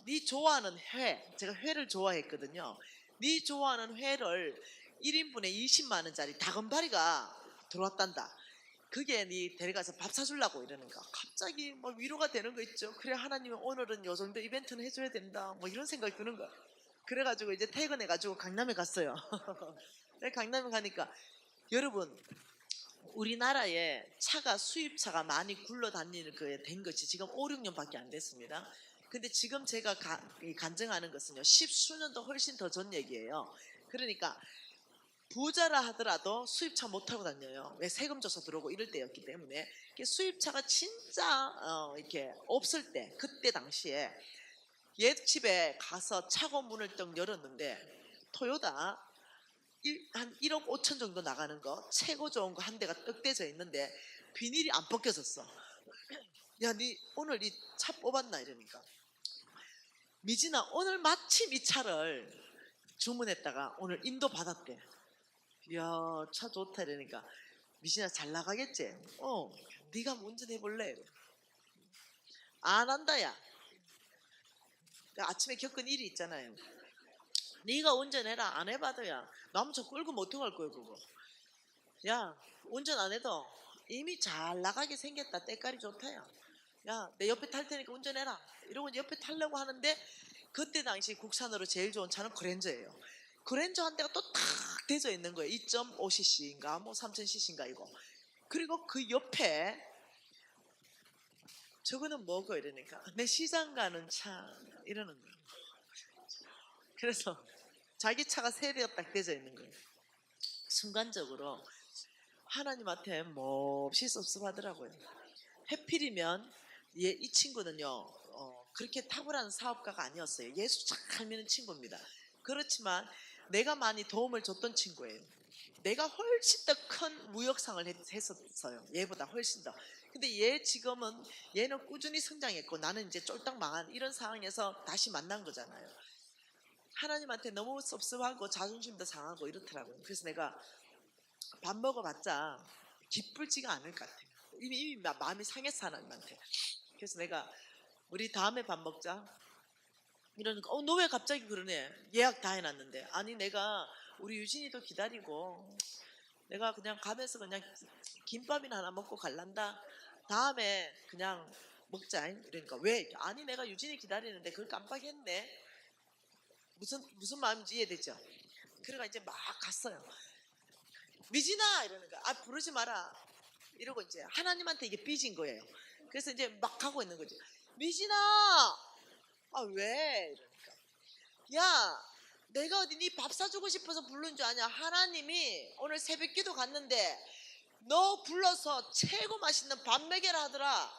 니 좋아하는 회, 제가 회를 좋아했거든요. 니 좋아하는 회를 1인분에 20만 원짜리 다금바리가 들어왔단다. 그게 니 데려가서 밥 사주려고. 이러니까 갑자기 막 위로가 되는 거 있죠. 그래 하나님은 오늘은 요 정도 이벤트는 해줘야 된다 뭐 이런 생각이 드는 거야. 그래가지고 이제 퇴근해가지고 강남에 갔어요. 강남에 가니까 여러분 우리나라에 차가 수입차가 많이 굴러다니는 거에 된 것이 지금 5, 6년밖에 안 됐습니다. 근데 지금 제가 간증하는 것은요 10수년도 훨씬 더 전 얘기예요. 그러니까 부자라 하더라도 수입차 못 타고 다녀요. 왜? 세금 줘서 들어오고 이럴 때였기 때문에. 수입차가 진짜 이렇게 없을 때, 그때 당시에 옛 집에 가서 차고 문을 떡 열었는데 토요타 한 1억 5천 정도 나가는 거, 최고 좋은 거 한 대가 떡 떼져 있는데 비닐이 안 벗겨졌어. 야, 니 오늘 이 차 뽑았나? 이러니까, 미진아 오늘 마침 이 차를 주문했다가 오늘 인도 받았대. 이야, 차 좋다. 이러니까, 미진아 잘 나가겠지? 네가 운전해 볼래? 안 한다. 야, 아침에 겪은 일이 있잖아요. 네가 운전해라. 안 해봐도 야, 나무 저 끌고 못 들어갈 거야 그거. 야, 운전 안 해도 이미 잘 나가게 생겼다. 때깔이 좋다. 야, 내 옆에 탈 테니까 운전해라. 이러고 이제 옆에 타려고 하는데, 그때 당시 국산으로 제일 좋은 차는 그랜저예요. 그랜저 한 대가 또 탁 대져 있는 거예요. 2.5cc인가 뭐 3000cc인가 이거. 그리고 그 옆에 저거는 뭐고? 이러니까 내 시장 가는 차 이러는 거예요. 그래서 자기 차가 세 대가 딱 대져 있는 거예요. 순간적으로 하나님한테 몹시 섭섭하더라고요. 해필이면 이 친구는요 그렇게 탁월한 사업가가 아니었어요. 예수 잘 믿는 친구입니다. 그렇지만 내가 많이 도움을 줬던 친구예요. 내가 훨씬 더 큰 무역상을 했었어요. 얘보다 훨씬 더. 근데 얘는 꾸준히 성장했고 나는 이제 쫄딱 망한 이런 상황에서 다시 만난 거잖아요. 하나님한테 너무 섭섭하고 자존심도 상하고 이렇더라고요. 그래서 내가 밥 먹어봤자 기쁠지가 않을 것 같아요. 이미 마음이 상했어 하나님한테. 그래서 내가 우리 다음에 밥 먹자 이러니까 너 왜 갑자기 그러네? 예약 다 해놨는데. 아니 내가 우리 유진이도 기다리고 내가 그냥 가면서 그냥 김밥이나 하나 먹고 갈란다. 다음에 그냥 먹자. 그러니까 왜? 아니 내가 유진이 기다리는데 그걸 깜빡했네. 무슨 마음인지 이해되죠? 그래가 이제 막 갔어요. 미진아 이러니까 부르지 마라 이러고 이제 하나님한테 이게 삐진 거예요. 그래서 이제 막 가고 있는 거지. 미진아 왜? 이러니까 야, 내가 어디 네 밥 사주고 싶어서 부른 줄 아냐? 하나님이 오늘 새벽기도 갔는데 너 불러서 최고 맛있는 밥 먹여라 하더라.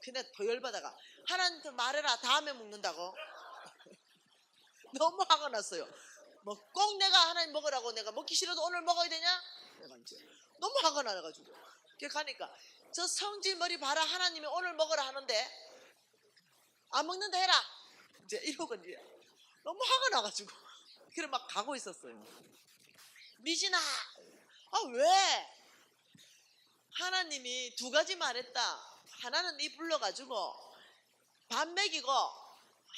근데 더 열받아가 하나님한테 말해라. 다음에 먹는다고. 너무 화가 났어요. 뭐 꼭 내가 하나님 먹으라고 내가 먹기 싫어도 오늘 먹어야 되냐? 내가 이제 너무 화가 나가지고 가니까 저 성질 머리 봐라. 하나님이 오늘 먹으라 하는데 안 먹는다 해라. 이제 이러고 이제 너무 화가 나가지고 그래 막 가고 있었어요. 미진아, 왜? 하나님이 두 가지 말했다. 하나는 네 불러가지고 밥 먹이고,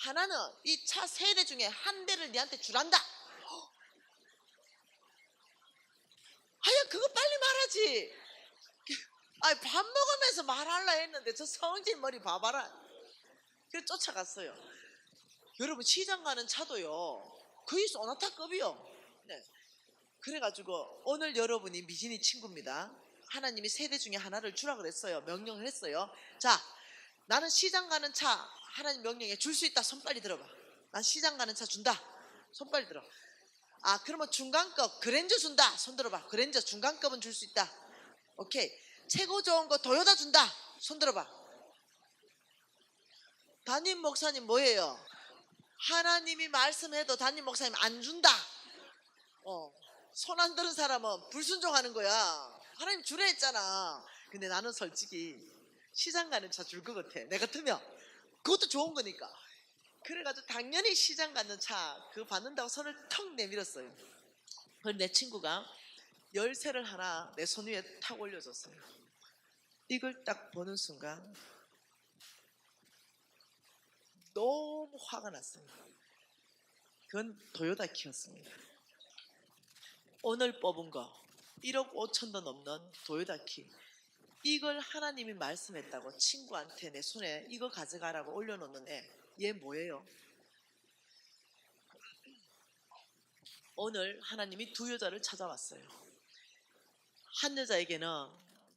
하나는 이 차 세 대 중에 한 대를 네한테 주란다. 아야 그거 빨리 말하지. 밥 먹으면서 말하려 했는데 저 성질 머리 봐봐라. 그래서 쫓아갔어요. 여러분 시장 가는 차도요 거의 소나타급이요. 네. 그래가지고 오늘 여러분이 미진이 친구입니다. 하나님이 세 대 중에 하나를 주라 그랬어요. 명령을 했어요. 자, 나는 시장 가는 차 하나님 명령에 줄 수 있다. 손 빨리 들어봐. 난 시장 가는 차 준다. 손 빨리 들어. 그러면 중간급 그랜저 준다. 손 들어봐. 그랜저 중간급은 줄 수 있다. 오케이. 최고 좋은 거 도요타 준다. 손 들어봐. 담임 목사님 뭐예요? 하나님이 말씀해도 담임 목사님 안 준다. 손 안 드는 사람은 불순종하는 거야. 하나님 주래 했잖아. 근데 나는 솔직히 시장 가는 차 줄 것 같아. 내 같으면 그것도 좋은 거니까. 그래가지고 당연히 시장 가는 차 그거 받는다고 손을 턱 내밀었어요. 그래서 내 친구가 열쇠를 하나 내 손 위에 탁 올려줬어요. 이걸 딱 보는 순간 너무 화가 났습니다. 그건 도요타 키였습니다. 오늘 뽑은 거 1억 5천도 넘는 도요타 키. 이걸 하나님이 말씀했다고 친구한테 내 손에 이거 가져가라고 올려놓는 얘 뭐예요? 오늘 하나님이 두 여자를 찾아왔어요. 한 여자에게는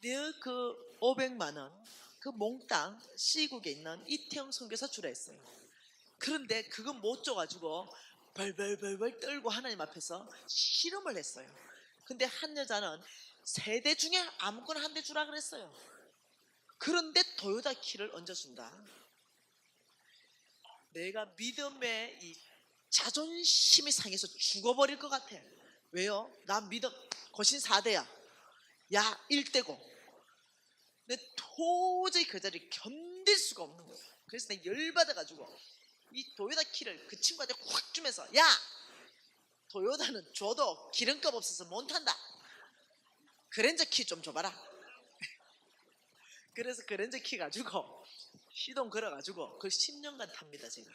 늘 그 500만 원 그 몽땅 시국에 있는 이태영 선교사 주라 했어요. 그런데 그거 못 줘가지고 벌벌벌벌 떨고 하나님 앞에서 실험을 했어요. 근데 한 여자는 3대 중에 아무거나 한 대 주라 그랬어요. 그런데 토요타 키를 얹어준다. 내가 믿음의 이 자존심이 상해서 죽어버릴 것 같아. 왜요? 나 믿음 거신 4대야. 야 1대고. 근데 도저히 그 자리를 견딜 수가 없는 거야. 그래서 내가 열받아가지고 이 토요타 키를 그 친구한테 확 주면서, 야 토요타는 줘도 기름값 없어서 못 탄다. 그랜저 키 좀 줘봐라. 그래서 그랜저 키 가지고 시동 걸어가지고 그걸 10년간 탑니다 제가.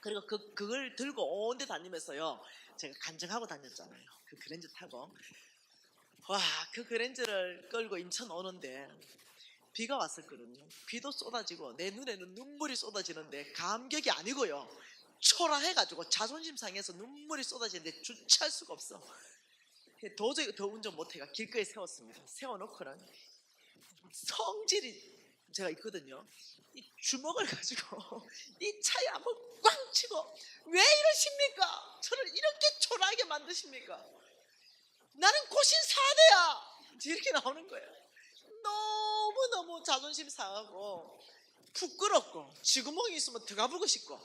그리고 그걸 들고 온 데 다니면서요, 제가 간증하고 다녔잖아요. 그 그랜저 타고. 와, 그 그랜저를 끌고 인천 오는데 비가 왔었거든요. 비도 쏟아지고 내 눈에는 눈물이 쏟아지는데 감격이 아니고요, 초라해가지고 자존심 상해서 눈물이 쏟아지는데 주차할 수가 없어. 도저히 더 운전 못해가 길거리에 세웠습니다. 세워놓고는 성질이 제가 있거든요. 이 주먹을 가지고 이 차에 한번 꽝 치고, 왜 이러십니까? 저를 이렇게 초라하게 만드십니까? 나는 고신 4대야 이렇게 나오는 거예요. 너무너무 자존심 상하고 부끄럽고 쥐구멍이 있으면 들어가 보고 싶고.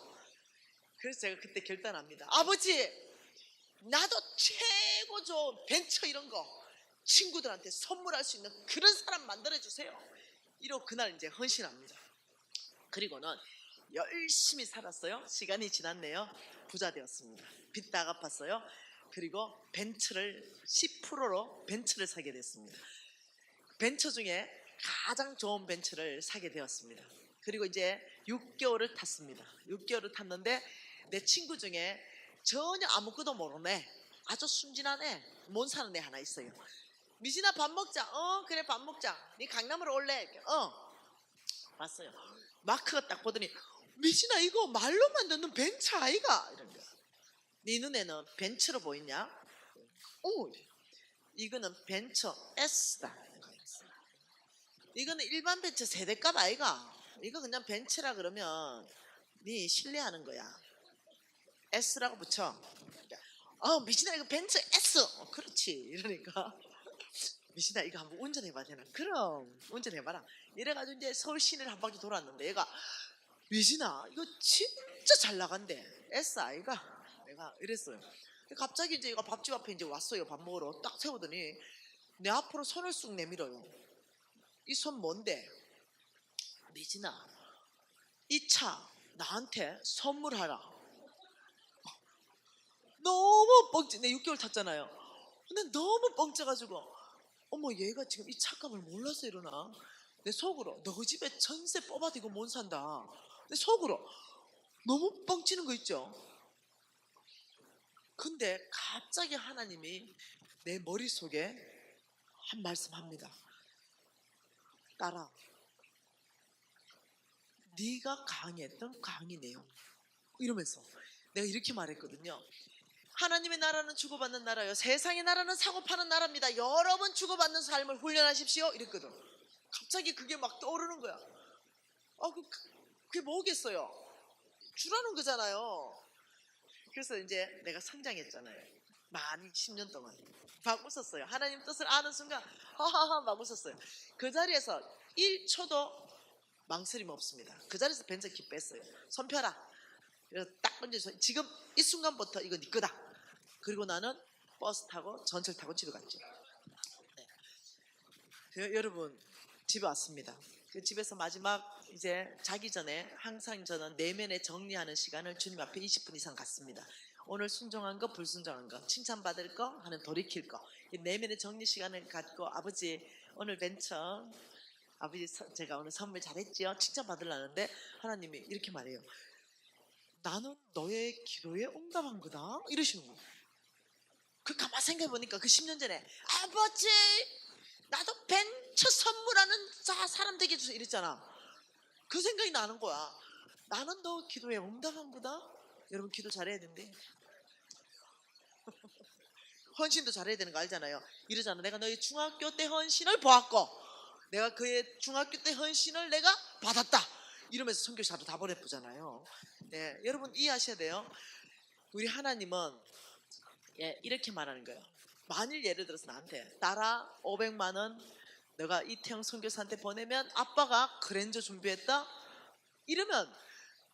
그래서 제가 그때 결단합니다. 아버지, 나도 최고 좋은 벤처 이런 거 친구들한테 선물할 수 있는 그런 사람 만들어주세요. 이러고 그날 이제 헌신합니다. 그리고는 열심히 살았어요. 시간이 지났네요. 부자 되었습니다. 빚 다 갚았어요. 그리고 벤츠를 10%로 벤츠를 사게 됐습니다. 벤처 중에 가장 좋은 벤츠를 사게 되었습니다. 그리고 이제 6개월을 탔습니다. 6개월을 탔는데 내 친구 중에 전혀 아무것도 모르는 애, 아주 순진한 애, 못 사는 애 하나 있어요. 미진아 밥 먹자. 그래 밥 먹자. 네 강남으로 올래? 이렇게. 왔어요. 마크가 딱 보더니, 미진아 이거 말로만 듣는 벤츠 아이가? 이런 거야. 네 눈에는 벤츠로 보이냐? 이거는 벤츠 S다. 이거는 일반 벤츠 세대값 아이가? 이거 그냥 벤츠라 그러면 네 신뢰하는 거야. S라고 붙여. 미진아 이거 벤츠 S. 그렇지. 이러니까 미진아 이거 한번 운전해봐야 되나? 그럼 운전해봐라. 이래가지고 이제 서울 시내를 한 바퀴 돌았는데 얘가, 미진아 이거 진짜 잘 나간대. S 아이가? 내가 이랬어요. 갑자기 이제 얘가 밥집 앞에 이제 왔어요. 밥 먹으러 딱 세우더니 내 앞으로 손을 쑥 내밀어요. 이 손 뭔데? 미진아 이 차 나한테 선물하라. 너무 뻥ጭ. 내 6개월 탔잖아요. 근데 너무 뻥쪄가지고, 어머 얘가 지금 이 차값을 몰라서 이러나? 내 속으로, 너 집에 전세 뽑아도 이거 못 산다. 내 속으로 너무 뻥치는 거 있죠. 근데 갑자기 하나님이 내 머릿속에 한 말씀 합니다. 딸아, 네가 강의했던 강의 내용, 이러면서 내가 이렇게 말했거든요. 하나님의 나라는 주고받는 나라요, 세상의 나라는 사고 파는 나라입니다. 여러분 주고받는 삶을 훈련하십시오. 이랬거든. 갑자기 그게 막 떠오르는 거야. 그게 뭐겠어요? 주라는 거잖아요. 그래서 이제 내가 성장했잖아요. 많이 10년 동안 막 웃었어요. 하나님 뜻을 아는 순간 하하하 막 웃었어요. 그 자리에서 1초도 망설임 없습니다. 그 자리에서 벤처키 뺐어요. 손 펴라. 그래서 딱 던져서, 지금 이 순간부터 이거 네 거다. 그리고 나는 버스 타고 전철 타고 집에 갔죠. 네. 여러분 집에 왔습니다. 그 집에서 마지막 이제 자기 전에 항상 저는 내면에 정리하는 시간을 주님 앞에 20분 이상 갖습니다. 오늘 순종한 거, 불순종한 거, 칭찬받을 거, 하는 돌이킬 거, 이 내면의 정리 시간을 갖고, 아버지 오늘 벤처, 아버지 제가 오늘 선물 잘했지요? 칭찬받으려는데 하나님이 이렇게 말해요. 나는 너의 기도에 응답한 거다. 이러시는 거예요. 그 가만 생각해보니까 그 10년 전에 아버지 나도 벤처 선물하는 사람 되게 해주세요 이랬잖아. 그 생각이 나는 거야. 나는 너 기도에 응답한 거다. 여러분 기도 잘해야 된대. 헌신도 잘해야 되는 거 알잖아요. 이러잖아. 내가 너의 중학교 때 헌신을 보았고 내가 그의 중학교 때 헌신을 내가 받았다. 이러면서 선교사로 다 보내보잖아요. 네, 여러분 이해하셔야 돼요. 우리 하나님은 이렇게 말하는 거예요. 만일 예를 들어서 나한테 딸아 500만 원 내가 이태영 선교사한테 보내면 아빠가 그랜저 준비했다 이러면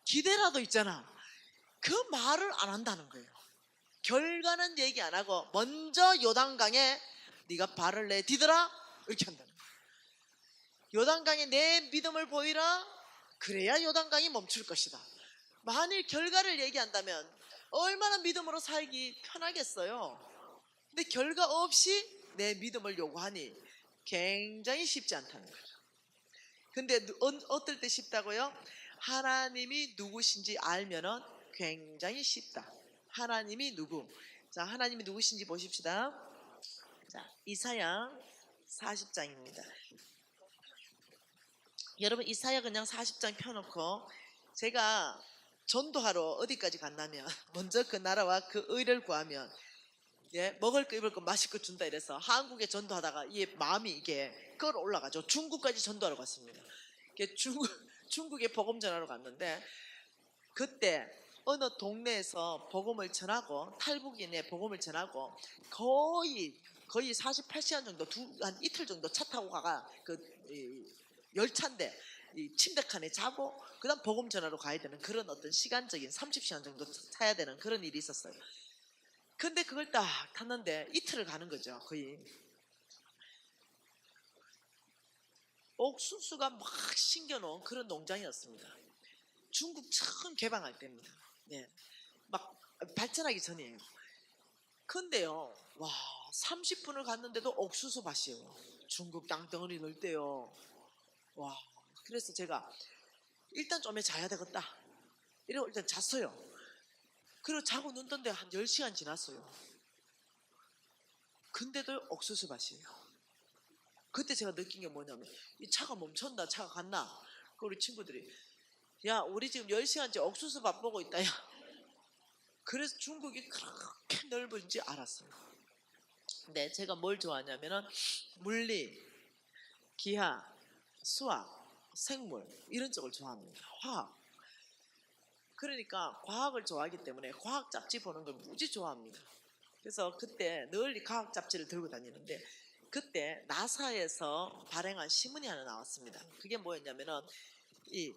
기대라도 있잖아. 그 말을 안 한다는 거예요. 결과는 얘기 안 하고 먼저 요단강에 네가 발을 내디더라 이렇게 한다는 거예요. 요단강에 내 믿음을 보이라 그래야 요단강이 멈출 것이다. 만일 결과를 얘기한다면 얼마나 믿음으로 살기 편하겠어요. 근데 결과 없이 내 믿음을 요구하니 굉장히 쉽지 않다는 거죠. 근데 어떨 때 쉽다고요? 하나님이 누구신지 알면은 굉장히 쉽다. 하나님이 누구? 자, 하나님이 누구신지 보십시다. 자, 이사야 40장입니다. 여러분 이사야 그냥 40장 펴놓고 제가 전도하러 어디까지 갔냐면 먼저 그 나라와 그 의를 구하면 예, 먹을 거 입을 거 마실 거 준다 이래서 한국에 전도하다가 이 마음이 이게 끌어올라가죠. 중국까지 전도하러 갔습니다. 중국에 복음 전하러 갔는데 그때 어느 동네에서 복음을 전하고 탈북인의 복음을 전하고 거의 48시간 정도 한 이틀 정도 차 타고 가가 열차인데 이 침대칸에 자고 그다음 복음 전하러 가야 되는 그런 어떤 시간적인 30시간 정도 타야 되는 그런 일이 있었어요. 근데 그걸 딱 탔는데 이틀을 가는 거죠. 거의 옥수수가 막 심겨놓은 그런 농장이었습니다. 중국 처음 개방할 때입니다. 네, 막 발전하기 전이에요. 근데요, 와 30분을 갔는데도 옥수수 밭이에요. 중국 땅덩어리 넣을 때요. 와, 그래서 제가 일단 좀에 자야 되겠다. 이러고 일단 잤어요. 그리고 자고 눈 떴는데 한 10시간 지났어요. 근데도 옥수수 밭이에요. 그때 제가 느낀 게 뭐냐면 이 차가 멈췄나 차가 갔나. 그 우리 친구들이 야 우리 지금 10시간째 옥수수 밭 보고 있다 야. 그래서 중국이 그렇게 넓은지 알았어요. 근데 제가 뭘 좋아하냐면은 물리, 기하, 수학, 생물 이런 쪽을 좋아합니다. 화학. 그러니까 과학을 좋아하기 때문에 과학 잡지 보는 걸 무지 좋아합니다. 그래서 그때 늘 과학 잡지를 들고 다니는데 그때 나사에서 발행한 신문이 하나 나왔습니다. 그게 뭐였냐면은 이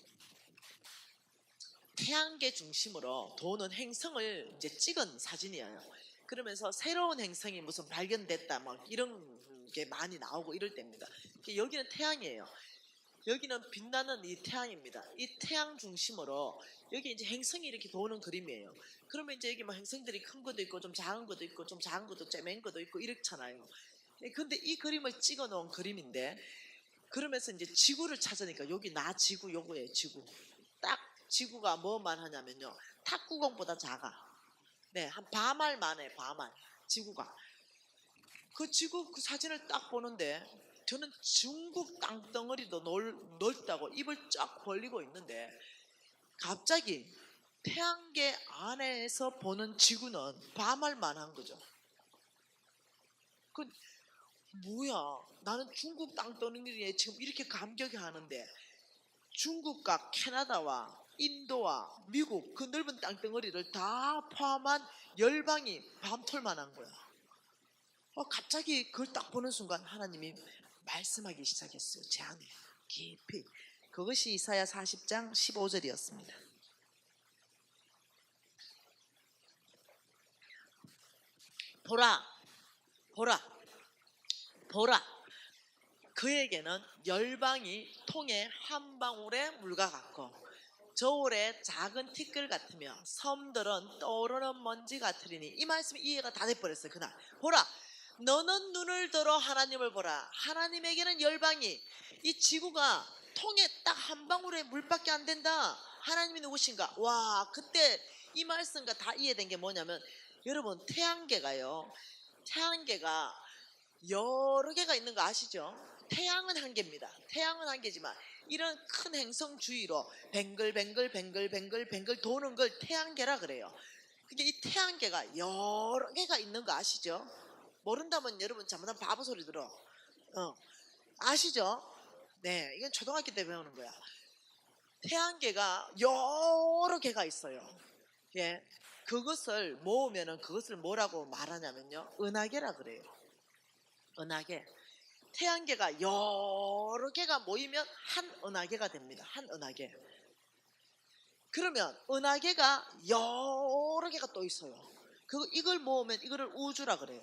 태양계 중심으로 도는 행성을 이제 찍은 사진이에요. 그러면서 새로운 행성이 무슨 발견됐다 막 이런 게 많이 나오고 이럴 때입니다. 여기는 태양이에요. 여기는 빛나는 이 태양입니다. 이 태양 중심으로 여기 이제 행성이 이렇게 도는 그림이에요. 그러면 이제 여기 뭐 행성들이 큰 것도 있고 좀 작은 것도 있고 좀 작은 것도 쬐맨 것도 있고 이렇잖아요. 근데 이 그림을 찍어 놓은 그림인데 그러면서 이제 지구를 찾으니까 여기 나 지구 요거예요. 지구. 딱 지구가 뭐만 하냐면요. 탁구공보다 작아. 네, 한 밤알 만해. 밤알. 지구가. 그 지구 그 사진을 딱 보는데 저는 중국 땅덩어리도 넓다고 입을 쫙 벌리고 있는데 갑자기 태양계 안에서 보는 지구는 밤알만한 거죠. 그 뭐야? 나는 중국 땅덩어리에 지금 이렇게 감격해 하는데 중국과 캐나다와 인도와 미국 그 넓은 땅덩어리를 다 포함한 열방이 밤톨만한 거야. 갑자기 그걸 딱 보는 순간 하나님이 말씀하기 시작했어요. 제 안에 깊이. 그것이 이사야 40장 15절이었습니다. 보라, 보라, 보라. 그에게는 열방이 통에 한 방울의 물과 같고 저울의 작은 티끌 같으며 섬들은 떠오르는 먼지 같으리니. 이 말씀이 이해가 다 돼버렸어요. 그날 보라 너는 눈을 들어 하나님을 보라. 하나님에게는 열방이 이 지구가 통에 딱 한 방울의 물밖에 안 된다. 하나님이 누구신가? 와 그때 이 말씀과 다 이해된 게 뭐냐면 여러분 태양계가요. 태양계가 여러 개가 있는 거 아시죠? 태양은 한 개입니다. 태양은 한 개지만 이런 큰 행성 주위로 뱅글뱅글 도는 걸 태양계라 그래요. 근데 이 태양계가 여러 개가 있는 거 아시죠? 모른다면 여러분 잘못하면 바보 소리 들어. 아시죠? 네, 이건 초등학교 때 배우는 거야. 태양계가 여러 개가 있어요. 예, 그것을 모으면은 그것을 뭐라고 말하냐면요, 은하계라 그래요. 은하계. 태양계가 여러 개가 모이면 한 은하계가 됩니다. 한 은하계. 그러면 은하계가 여러 개가 또 있어요. 이걸 모으면 이거를 우주라 그래요.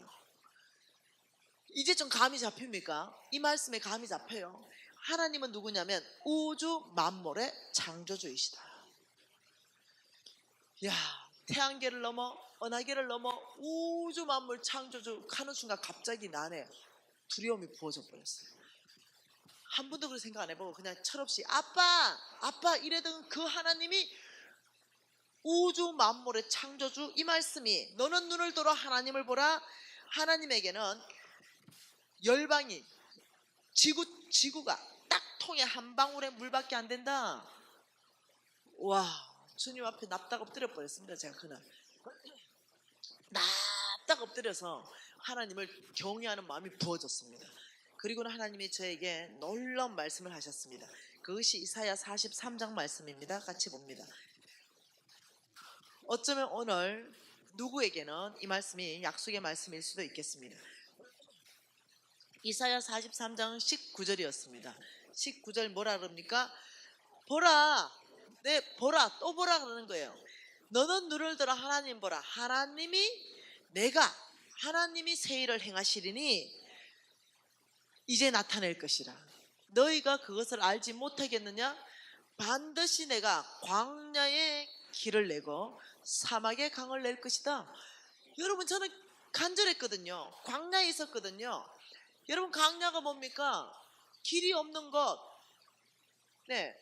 이제 좀 감이 잡힙니까? 이 말씀에 감이 잡혀요. 하나님은 누구냐면 우주 만물의 창조주이시다. 야, 태양계를 넘어 은하계를 넘어 우주 만물 창조주 하는 순간 갑자기 나네 두려움이 부어져 버렸어요. 한 번도 그렇게 생각 안 해보고 그냥 철없이 아빠 이래던 그 하나님이 우주 만물의 창조주, 이 말씀이 너는 눈을 들어 하나님을 보라. 하나님에게는 열방이 지구가 딱 통에 한 방울의 물밖에 안 된다. 와, 주님 앞에 납작 엎드려 버렸습니다. 제가 그날 납작 엎드려서 하나님을 경외하는 마음이 부어졌습니다. 그리고는 하나님이 저에게 놀라운 말씀을 하셨습니다. 그것이 이사야 43장 말씀입니다. 같이 봅니다. 어쩌면 오늘 누구에게는 이 말씀이 약속의 말씀일 수도 있겠습니다. 이사야 43장 19절이었습니다. 19절 뭐라 그럽니까? 보라, 보라, 또 보라 그러는 거예요. 너는 눈을 들어 하나님 보라. 하나님이 새 일을 행하시리니 이제 나타낼 것이라. 너희가 그것을 알지 못하겠느냐? 반드시 내가 광야에 길을 내고 사막에 강을 낼 것이다. 여러분, 저는 간절했거든요. 광야에 있었거든요. 여러분, 광야가 뭡니까? 길이 없는 것, 네,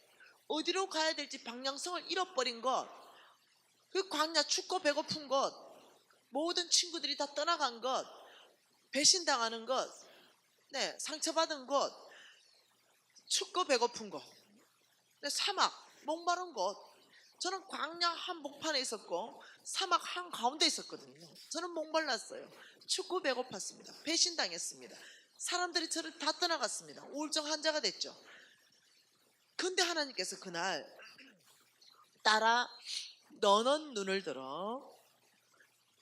어디로 가야 될지 방향성을 잃어버린 것, 그 광야, 춥고 배고픈 것, 모든 친구들이 다 떠나간 것, 배신당하는 것, 네, 상처받은 것, 춥고 배고픈 것, 네, 사막, 목마른 것. 저는 광야 한복판에 있었고 사막 한가운데 있었거든요. 저는 목말랐어요. 춥고 배고팠습니다. 배신당했습니다. 사람들이 저를 다 떠나갔습니다. 우울증 환자가 됐죠. 근데 하나님께서 그날 딸아, 너는 눈을 들어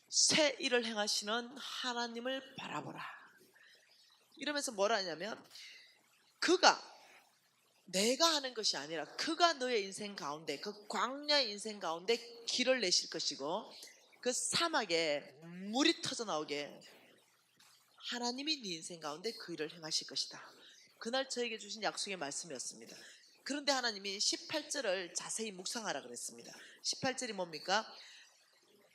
새 일을 행하시는 하나님을 바라보라. 이러면서 뭐라 하냐면, 내가 하는 것이 아니라 그가 너의 인생 가운데, 그 광야의 인생 가운데 길을 내실 것이고, 그 사막에 물이 터져 나오게 하나님이 네 인생 가운데 그 일을 행하실 것이다. 그날 저에게 주신 약속의 말씀이었습니다. 그런데 하나님이 18절을 자세히 묵상하라 그랬습니다. 18절이 뭡니까?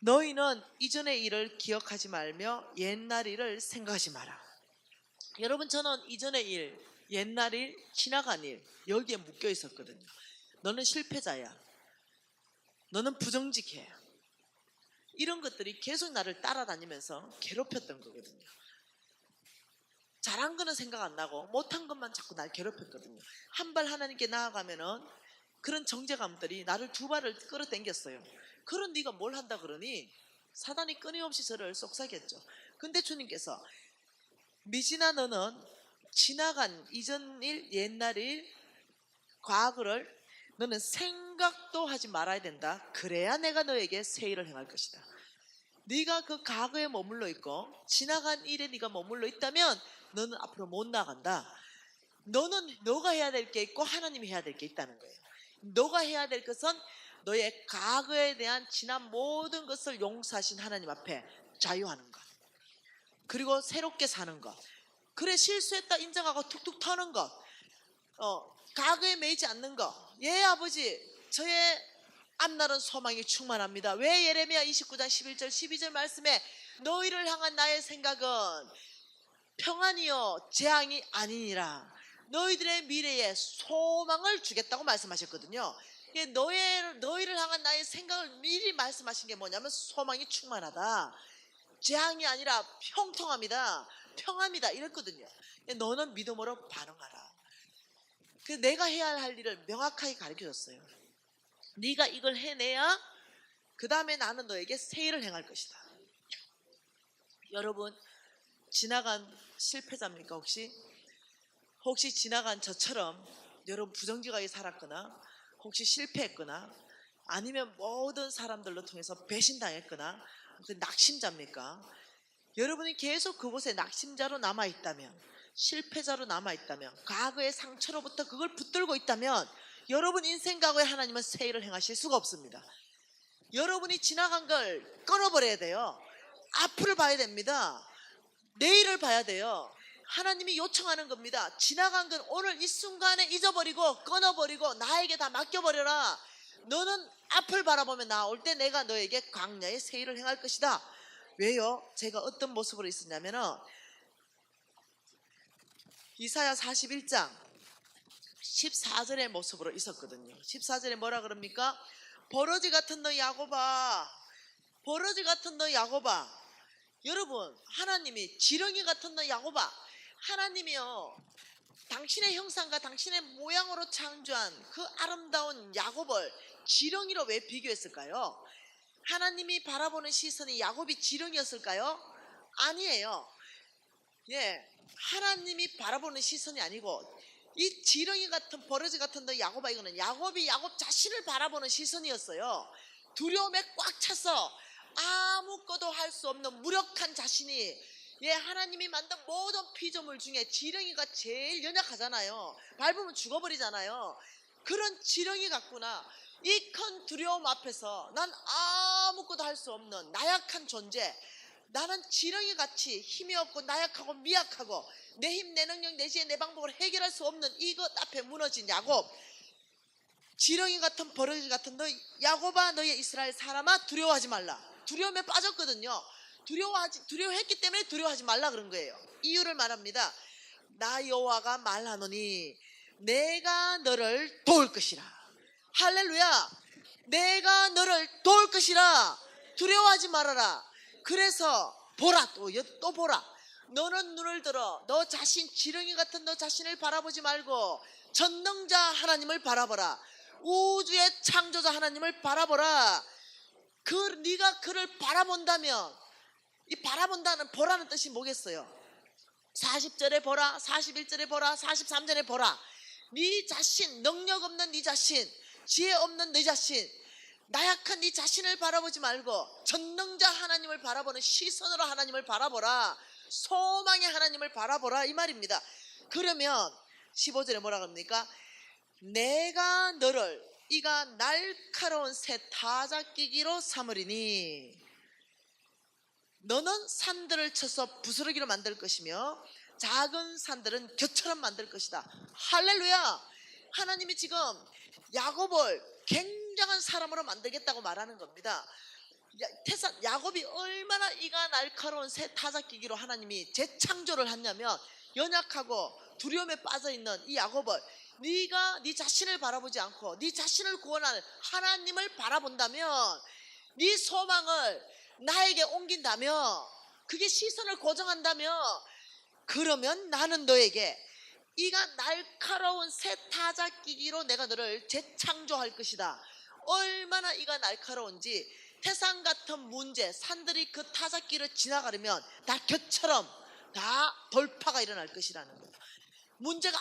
너희는 이전의 일을 기억하지 말며 옛날 일을 생각하지 마라. 여러분, 저는 이전의 일, 옛날 일, 지나간 일, 여기에 묶여 있었거든요. 너는 실패자야, 너는 부정직해, 이런 것들이 계속 나를 따라다니면서 괴롭혔던 거거든요. 잘한 거는 생각 안 나고 못한 것만 자꾸 날 괴롭혔거든요. 한 발 하나님께 나아가면은 그런 정죄감들이 나를 두 발을 끌어당겼어요. 그런 네가 뭘 한다 그러니 사단이 끊임없이 저를 속삭였죠. 근데 주님께서 미진아, 너는 지나간 이전 일, 옛날 일, 과거를 너는 생각도 하지 말아야 된다. 그래야 내가 너에게 새 일을 행할 것이다. 네가 그 과거에 머물러 있고 지나간 일에 네가 머물러 있다면 너는 앞으로 못 나간다. 너가 해야 될 게 있고 하나님이 해야 될 게 있다는 거예요. 너가 해야 될 것은 너의 과거에 대한 지난 모든 것을 용서하신 하나님 앞에 자유하는 것, 그리고 새롭게 사는 것, 그래 실수했다 인정하고 툭툭 터는 것, 과거에 매이지 않는 것. 예 아버지, 저의 앞날은 소망이 충만합니다. 왜 예레미야 29장 11절 12절 말씀에 너희를 향한 나의 생각은 평안이요 재앙이 아니니라. 너희들의 미래에 소망을 주겠다고 말씀하셨거든요. 너희를 향한 나의 생각을 미리 말씀하신 게 뭐냐면 소망이 충만하다, 재앙이 아니라 형통합니다, 평합니다, 이랬거든요. 너는 믿음으로 반응하라. 그래서 내가 해야 할 일을 명확하게 가르쳐줬어요. 네가 이걸 해내야 그 다음에 나는 너에게 새 일을 행할 것이다. 여러분, 지나간 실패자입니까? 혹시 지나간 저처럼 여러분 부정직하게 살았거나 혹시 실패했거나 아니면 모든 사람들로 통해서 배신당했거나 낙심자입니까? 여러분이 계속 그곳에 낙심자로 남아있다면, 실패자로 남아있다면, 과거의 상처로부터 그걸 붙들고 있다면 여러분 인생 과거에 하나님은 새 일을 행하실 수가 없습니다. 여러분이 지나간 걸 끊어버려야 돼요. 앞을 봐야 됩니다. 내일을 봐야 돼요. 하나님이 요청하는 겁니다. 지나간 건 오늘 이 순간에 잊어버리고 끊어버리고 나에게 다 맡겨버려라. 너는 앞을 바라보면 나 올 때 내가 너에게 광야의 새 일을 행할 것이다. 왜요? 제가 어떤 모습으로 있었냐면은 이사야 41장 14절의 모습으로 있었거든요. 14절에 뭐라 그럽니까? 버러지 같은 너 야곱아, 버러지 같은 너 야곱아. 여러분, 하나님이 지렁이 같은 너 야곱아, 하나님이요 당신의 형상과 당신의 모양으로 창조한 그 아름다운 야곱을 지렁이로 왜 비교했을까요? 하나님이 바라보는 시선이 야곱이 지렁이였을까요? 아니에요. 예, 하나님이 바라보는 시선이 아니고 이 지렁이 같은 버러지 같은 너 야곱아, 이거는 야곱이 야곱 자신을 바라보는 시선이었어요. 두려움에 꽉 차서 아무것도 할 수 없는 무력한 자신이, 예, 하나님이 만든 모든 피조물 중에 지렁이가 제일 연약하잖아요. 밟으면 죽어버리잖아요. 그런 지렁이 같구나. 이 큰 두려움 앞에서 난 아무것도 할 수 없는 나약한 존재, 나는 지렁이같이 힘이 없고 나약하고 미약하고 내 힘, 내 능력, 내 지혜, 내 방법으로 해결할 수 없는 이것 앞에 무너진 야곱, 지렁이 같은 버러지 같은 너 야곱아, 너의 이스라엘 사람아, 두려워하지 말라. 두려움에 빠졌거든요. 두려워했기 때문에 두려워하지 말라 그런 거예요. 이유를 말합니다. 나 여호와가 말하노니 내가 너를 도울 것이라. 할렐루야. 내가 너를 도울 것이라. 두려워하지 말아라. 그래서 보라, 또 보라. 너는 눈을 들어 너 자신, 지렁이 같은 너 자신을 바라보지 말고 전능자 하나님을 바라보라. 우주의 창조자 하나님을 바라보라. 네가 그를 바라본다면, 이 바라본다는 보라는 뜻이 뭐겠어요? 40절에 보라, 41절에 보라, 43절에 보라. 네 자신, 능력 없는 네 자신, 지혜 없는 네 자신, 나약한 네 자신을 바라보지 말고 전능자 하나님을 바라보는 시선으로 하나님을 바라보라. 소망의 하나님을 바라보라, 이 말입니다. 그러면 15절에 뭐라 그럽니까? 내가 너를 이가 날카로운 새 타작기기로 삼으리니 너는 산들을 쳐서 부스러기로 만들 것이며 작은 산들은 겨처럼 만들 것이다. 할렐루야. 하나님이 지금 야곱을 굉장한 사람으로 만들겠다고 말하는 겁니다. 야곱이 얼마나 이가 날카로운 새 타작기기로 하나님이 재창조를 했냐면, 연약하고 두려움에 빠져있는 이 야곱을 네가 네 자신을 바라보지 않고 네 자신을 구원하는 하나님을 바라본다면, 네 소망을 나에게 옮긴다면, 그게 시선을 고정한다면, 그러면 나는 너에게 이가 날카로운 새 타작기기로 내가 너를 재창조할 것이다. 얼마나 이가 날카로운지, 태산 같은 문제, 산들이 그 타작기를 지나가려면 다 겨처럼 다 돌파가 일어날 것이라는 거예요.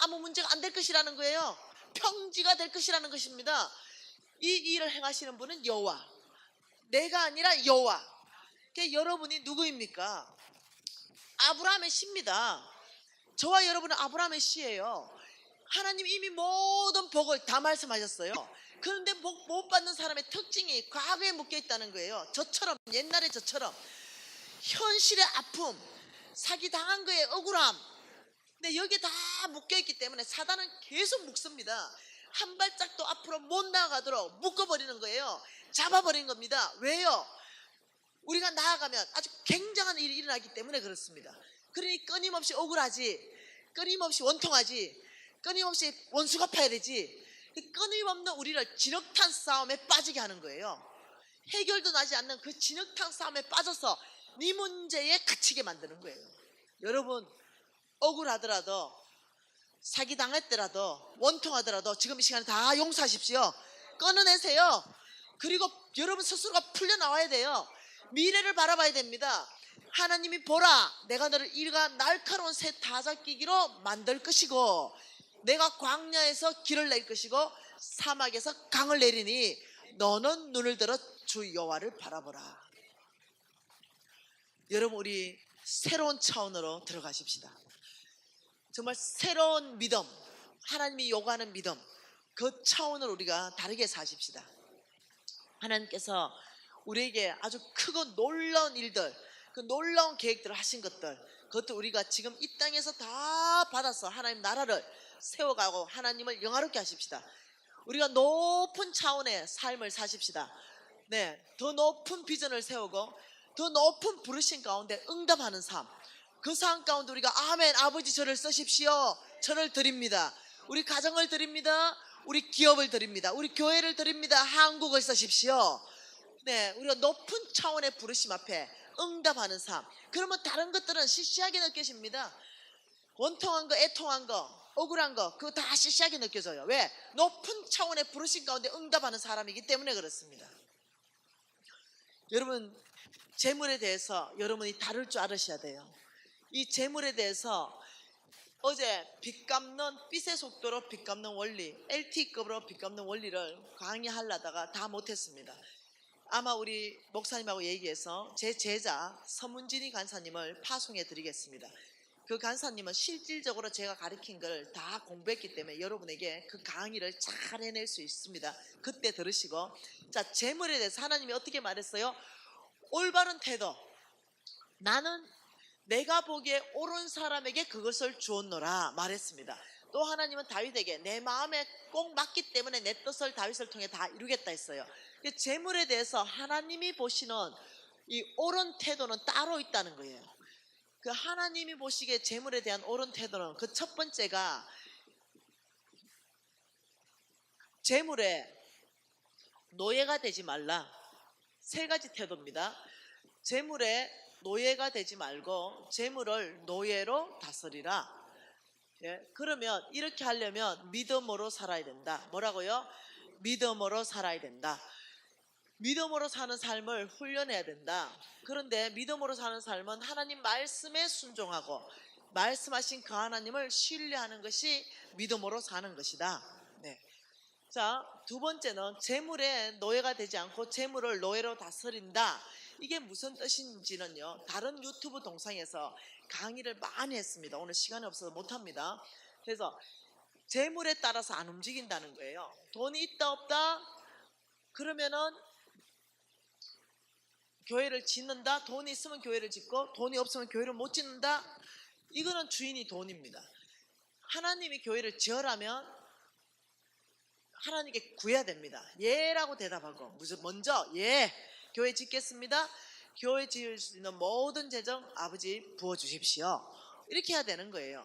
아무 문제가 안 될 것이라는 거예요. 평지가 될 것이라는 것입니다. 이 일을 행하시는 분은 여호와, 내가 아니라 여호와. 그러니까 여러분이 누구입니까? 아브라함의 씨입니다. 저와 여러분은 아브라함의 씨예요. 하나님 이미 모든 복을 다 말씀하셨어요. 그런데 복 못 받는 사람의 특징이 과거에 묶여 있다는 거예요. 저처럼, 옛날에 저처럼 현실의 아픔, 사기 당한 거에 억울함, 근데 여기에 다 묶여 있기 때문에 사단은 계속 묶습니다. 한 발짝도 앞으로 못 나가도록 묶어버리는 거예요. 잡아버린 겁니다. 왜요? 우리가 나아가면 아주 굉장한 일이 일어나기 때문에 그렇습니다. 그러니 끊임없이 억울하지, 끊임없이 원통하지, 끊임없이 원수 갚아야 되지, 끊임없는 우리를 진흙탕 싸움에 빠지게 하는 거예요. 해결도 나지 않는 그 진흙탕 싸움에 빠져서 네 문제에 갇히게 만드는 거예요. 여러분, 억울하더라도, 사기당했더라도, 원통하더라도 지금 이 시간에 다 용서하십시오. 끊어내세요. 그리고 여러분 스스로가 풀려나와야 돼요. 미래를 바라봐야 됩니다. 하나님이 보라, 내가 너를 이가 날카로운 새 타작기기로 만들 것이고, 내가 광야에서 길을 낼 것이고 사막에서 강을 내리니 너는 눈을 들어 주 여호와를 바라보라. 여러분, 우리 새로운 차원으로 들어가십시다. 정말 새로운 믿음, 하나님이 요구하는 믿음, 그 차원을 우리가 다르게 사십시다. 하나님께서 우리에게 아주 크고 놀라운 일들, 그 놀라운 계획들을 하신 것들, 그것도 우리가 지금 이 땅에서 다 받아서 하나님 나라를 세워가고 하나님을 영화롭게 하십시다. 우리가 높은 차원의 삶을 사십시다. 네, 더 높은 비전을 세우고 더 높은 부르심 가운데 응답하는 삶, 그 삶 가운데 우리가 아멘, 아버지 저를 쓰십시오, 저를 드립니다, 우리 가정을 드립니다, 우리 기업을 드립니다, 우리 교회를 드립니다, 한국을 쓰십시오. 네, 우리가 높은 차원의 부르심 앞에 응답하는 삶. 그러면 다른 것들은 시시하게 느껴집니다. 원통한 거, 애통한 거, 억울한 거, 그거 다 시시하게 느껴져요. 왜? 높은 차원의 부르심 가운데 응답하는 사람이기 때문에 그렇습니다. 여러분, 재물에 대해서 여러분이 다룰 줄 알으셔야 돼요. 이 재물에 대해서 어제 빚 갚는, 빚의 속도로 빚 갚는 원리, LTE급으로 빚 갚는 원리를 강의하려다가 다 못했습니다. 아마 우리 목사님하고 얘기해서 제 제자 서문진이 간사님을 파송해 드리겠습니다. 그 간사님은 실질적으로 제가 가르친 걸 다 공부했기 때문에 여러분에게 그 강의를 잘 해낼 수 있습니다. 그때 들으시고, 자, 재물에 대해서 하나님이 어떻게 말했어요? 올바른 태도, 나는 내가 보기에 옳은 사람에게 그것을 주었노라 말했습니다. 또 하나님은 다윗에게 내 마음에 꼭 맞기 때문에 내 뜻을 다윗을 통해 다 이루겠다 했어요. 재물에 대해서 하나님이 보시는 이 옳은 태도는 따로 있다는 거예요. 그 하나님이 보시기에 재물에 대한 옳은 태도는 그 첫 번째가 재물에 노예가 되지 말라. 세 가지 태도입니다. 재물에 노예가 되지 말고 재물을 노예로 다스리라. 예, 그러면 이렇게 하려면 믿음으로 살아야 된다. 뭐라고요? 믿음으로 살아야 된다. 믿음으로 사는 삶을 훈련해야 된다. 그런데 믿음으로 사는 삶은 하나님 말씀에 순종하고 말씀하신 그 하나님을 신뢰하는 것이 믿음으로 사는 것이다. 네. 자, 두 번째는 재물에 노예가 되지 않고 재물을 노예로 다스린다. 이게 무슨 뜻인지는요, 다른 유튜브 동상에서 강의를 많이 했습니다. 오늘 시간이 없어서 못합니다. 그래서 재물에 따라서 안 움직인다는 거예요. 돈이 있다 없다 그러면은 교회를 짓는다, 돈이 있으면 교회를 짓고 돈이 없으면 교회를 못 짓는다. 이거는 주인이 돈입니다. 하나님이 교회를 지으라면 하나님께 구해야 됩니다. 예라고 대답하고, 먼저 예, 교회 짓겠습니다. 교회 지을 수 있는 모든 재정 아버지 부어주십시오. 이렇게 해야 되는 거예요.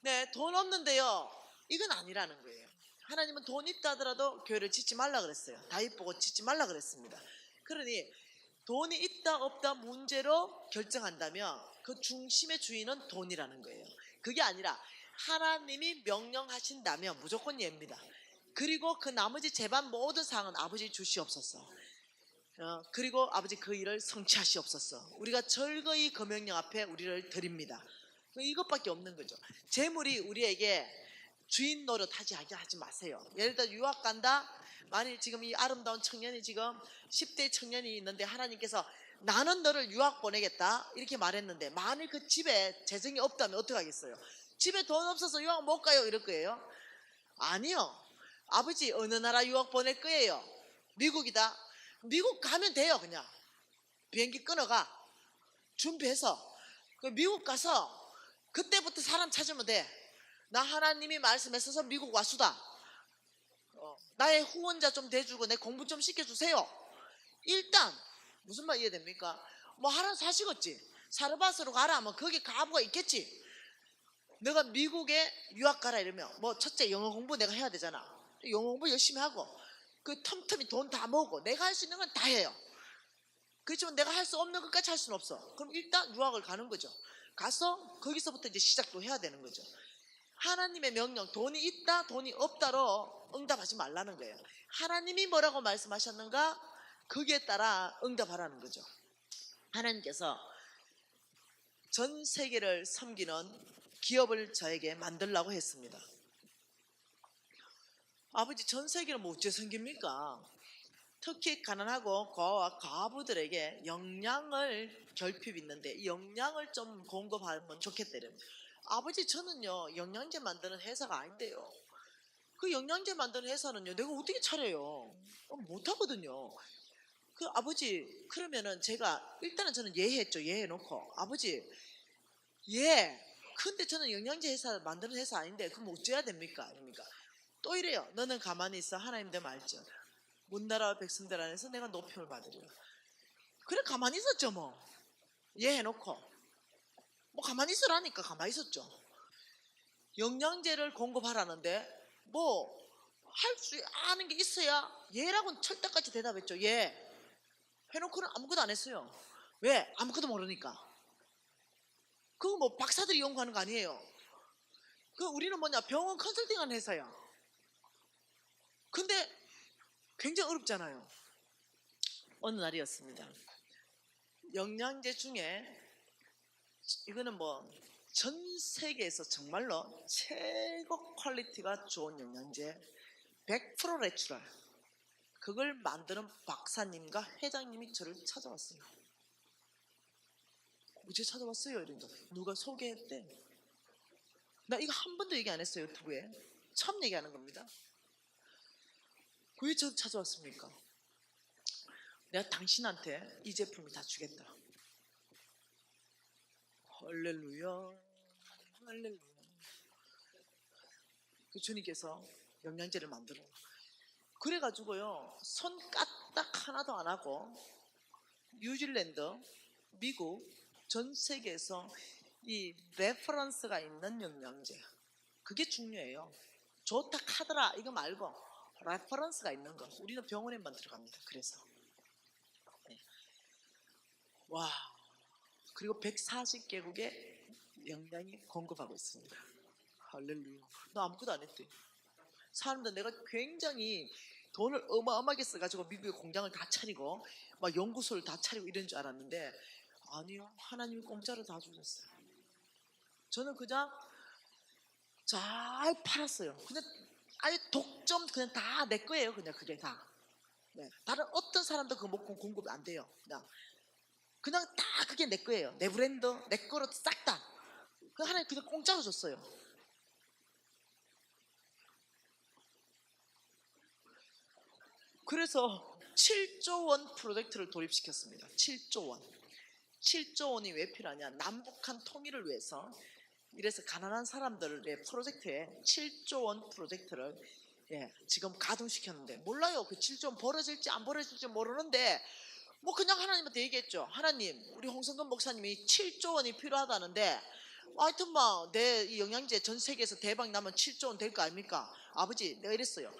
네, 돈 없는데요, 이건 아니라는 거예요. 하나님은 돈 있다 하더라도 교회를 짓지 말라 그랬어요. 다윗 보고 짓지 말라 그랬습니다. 그러니 돈이 있다 없다 문제로 결정한다면 그 중심의 주인은 돈이라는 거예요. 그게 아니라 하나님이 명령하신다면 무조건 예입니다. 그리고 그 나머지 제반 모든 사항은 아버지 주시옵소서. 그리고 아버지 그 일을 성취하시옵소서. 우리가 절거히 그 명령 앞에 우리를 드립니다. 이것밖에 없는 거죠. 재물이 우리에게 주인 노릇하지 마세요. 예를 들어 유학 간다. 만일 지금 이 아름다운 청년이 지금 10대 청년이 있는데 하나님께서 나는 너를 유학 보내겠다 이렇게 말했는데, 만일 그 집에 재정이 없다면 어떡하겠어요? 집에 돈 없어서 유학 못 가요 이럴 거예요? 아니요. 아버지 어느 나라 유학 보낼 거예요? 미국이다. 미국 가면 돼요. 그냥 비행기 끊어가 준비해서 미국 가서 그때부터 사람 찾으면 돼. 나 하나님이 말씀했어서 미국 와수다. 나의 후원자 좀 돼주고 내 공부 좀 시켜주세요. 일단 무슨 말 이해됩니까? 뭐 하나 사시겠지. 사르바스로 가라 하면 거기 가부가 있겠지. 내가 미국에 유학 가라 이러면 뭐 첫째 영어 공부 내가 해야 되잖아. 영어 공부 열심히 하고 그 틈틈이 돈 다 모으고 내가 할 수 있는 건 다 해요. 그렇지만 내가 할 수 없는 것까지 할 수는 없어. 그럼 일단 유학을 가는 거죠. 가서 거기서부터 이제 시작도 해야 되는 거죠. 하나님의 명령, 돈이 있다 돈이 없다로 응답하지 말라는 거예요. 하나님이 뭐라고 말씀하셨는가 거기에 따라 응답하라는 거죠. 하나님께서 전 세계를 섬기는 기업을 저에게 만들라고 했습니다. 아버지 전 세계를 뭐 어째 섬깁니까? 특히 가난하고 고아와 과부들에게 영양을 결핍 있는데 이 영양을 좀 공급하면 좋겠다 이럽니다. 아버지 저는요 영양제 만드는 회사가 아닌데요. 그 영양제 만드는 회사는요 내가 어떻게 차려요? 못하거든요. 그 아버지 그러면은 제가 일단은 저는 예했죠. 예해놓고 아버지 근데 저는 영양제 회사 만드는 회사 아닌데 그럼 어째야 됩니까? 이러니까 또 이래요. 너는 가만히 있어. 하나님 됨 알죠. 문나라와 백성들 안에서 내가 높임을 받으리라. 그래 가만히 있었죠 뭐. 예해놓고 뭐 가만히 있으라니까 가만히 있었죠. 영양제를 공급하라는데 뭐 할 수 아는 게 있어야 예라고는 철떡같이 대답했죠. 예 해놓고는 아무것도 안 했어요. 왜? 아무것도 모르니까. 그거 뭐 박사들이 연구하는 거 아니에요. 그 우리는 뭐냐 병원 컨설팅하는 회사야. 근데 굉장히 어렵잖아요. 어느 날이었습니다. 영양제 중에 이거는 뭐 전 세계에서 정말로 최고 퀄리티가 좋은 영양제 100% 내추럴 그걸 만드는 박사님과 회장님이 저를 찾아왔어요. 어제 찾아왔어요? 이런다. 누가 소개했대? 나 이거 한 번도 얘기 안 했어요. 유튜브에 처음 얘기하는 겁니다. 왜 저 찾아왔습니까? 내가 당신한테 이 제품을 다 주겠다. 할렐루야 할렐루야. 그 주님께서 영양제를 만들어 그래가지고요 손 까딱 하나도 안 하고 뉴질랜드 미국 전 세계에서 이 레퍼런스가 있는 영양제 그게 중요해요. 좋다 카더라 이거 말고 레퍼런스가 있는 거. 우리는 병원에만 들어갑니다. 그래서 와 그리고 140개국에 영양이 공급하고 있습니다. 할렐루야. 나 아무것도 안 했대. 사람들 내가 굉장히 돈을 어마어마하게 써가지고 미국에 공장을 다 차리고 막 연구소를 다 차리고 이런 줄 알았는데 아니요. 하나님이 공짜로 다 주셨어요. 저는 그냥 잘 팔았어요. 그냥 아예 독점 그냥 다 내 거예요. 그냥 그게 다. 네. 다른 어떤 사람도 그거 먹고 공급이 안 돼요. 그냥 다 그게 내 거예요. 내 브랜드 내 거로 싹 다. 그 하나님 그냥 공짜로 줬어요. 그래서 7조 원 프로젝트를 도입시켰습니다. 7조 원. 7조 원이 왜 필요하냐? 남북한 통일을 위해서. 이래서 가난한 사람들의 프로젝트에 7조 원 프로젝트를 지금 가동시켰는데 몰라요. 그 7조 원 벌어질지 안 벌어질지 모르는데 뭐 그냥 하나님한테 얘기했죠. 하나님, 우리 홍성근 목사님이 7조 원이 필요하다는데 하여튼 뭐 내 이 영양제 전 세계에서 대박 나면 7조 원 될 거 아닙니까? 아버지, 내가 이랬어요.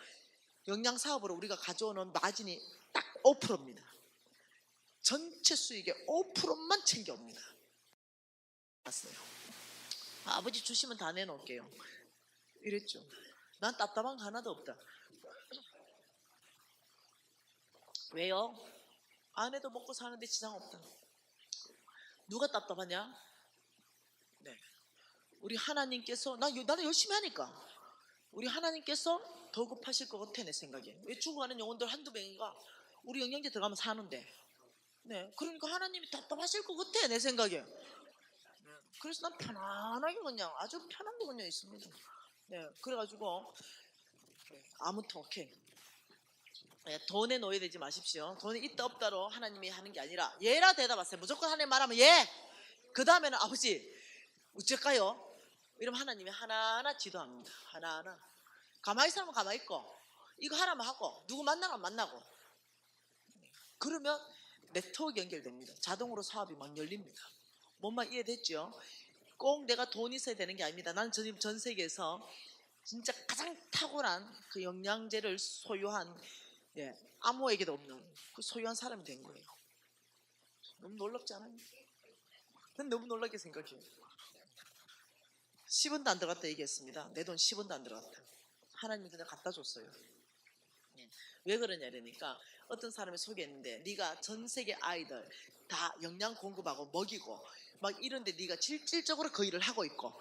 영양 사업으로 우리가 가져오는 마진이 딱 5%입니다. 전체 수익의 5%만 챙겨옵니다. 봤어요. 아버지 주시면 다 내놓을게요. 이랬죠. 난 답답한 거 하나도 없다. 왜요? 아내도 먹고 사는데 지장 없다. 누가 답답하냐? 네. 우리 하나님께서 나는 열심히 하니까 우리 하나님께서 더 급하실 것 같아 내 생각에. 왜 죽어가는 영혼들 한두 명인가 우리 영양제 들어가면 사는데. 네. 그러니까 하나님이 답답하실 것 같아 내 생각에. 그래서 난 편안하게 그냥 아주 편하게 그냥 있습니다. 네, 그래가지고 아무튼 오케이. 돈에 노예되지 마십시오. 돈이 있다 없다로 하나님이 하는 게 아니라 예라 대답하세요. 무조건 하나님 말하면 예. 그 다음에는 아버지 어쩔까요? 이러면 하나님이 하나하나 지도합니다. 하나하나. 가만히 있으면 가만히 있고 이거 하라면 하고 누구 만나면 만나고 그러면 네트워크 연결됩니다. 자동으로 사업이 막 열립니다. 뭔만 이해됐죠? 꼭 내가 돈이 있어야 되는 게 아닙니다. 나는 전 세계에서 진짜 가장 탁월한 그 영양제를 소유한 아무에게도 없는 그 소유한 사람이 된 거예요. 너무 놀랍지 않아요? 난 너무 놀랍게 생각해요. 10원도 안 들어갔다 얘기했습니다. 내 돈 10원도 안 들어갔다. 하나님이 그냥 갖다 줬어요. 왜 그러냐 이러니까 어떤 사람이 소개했는데 네가 전 세계 아이들 다 영양 공급하고 먹이고 막 이런데 네가 실질적으로 그 일을 하고 있고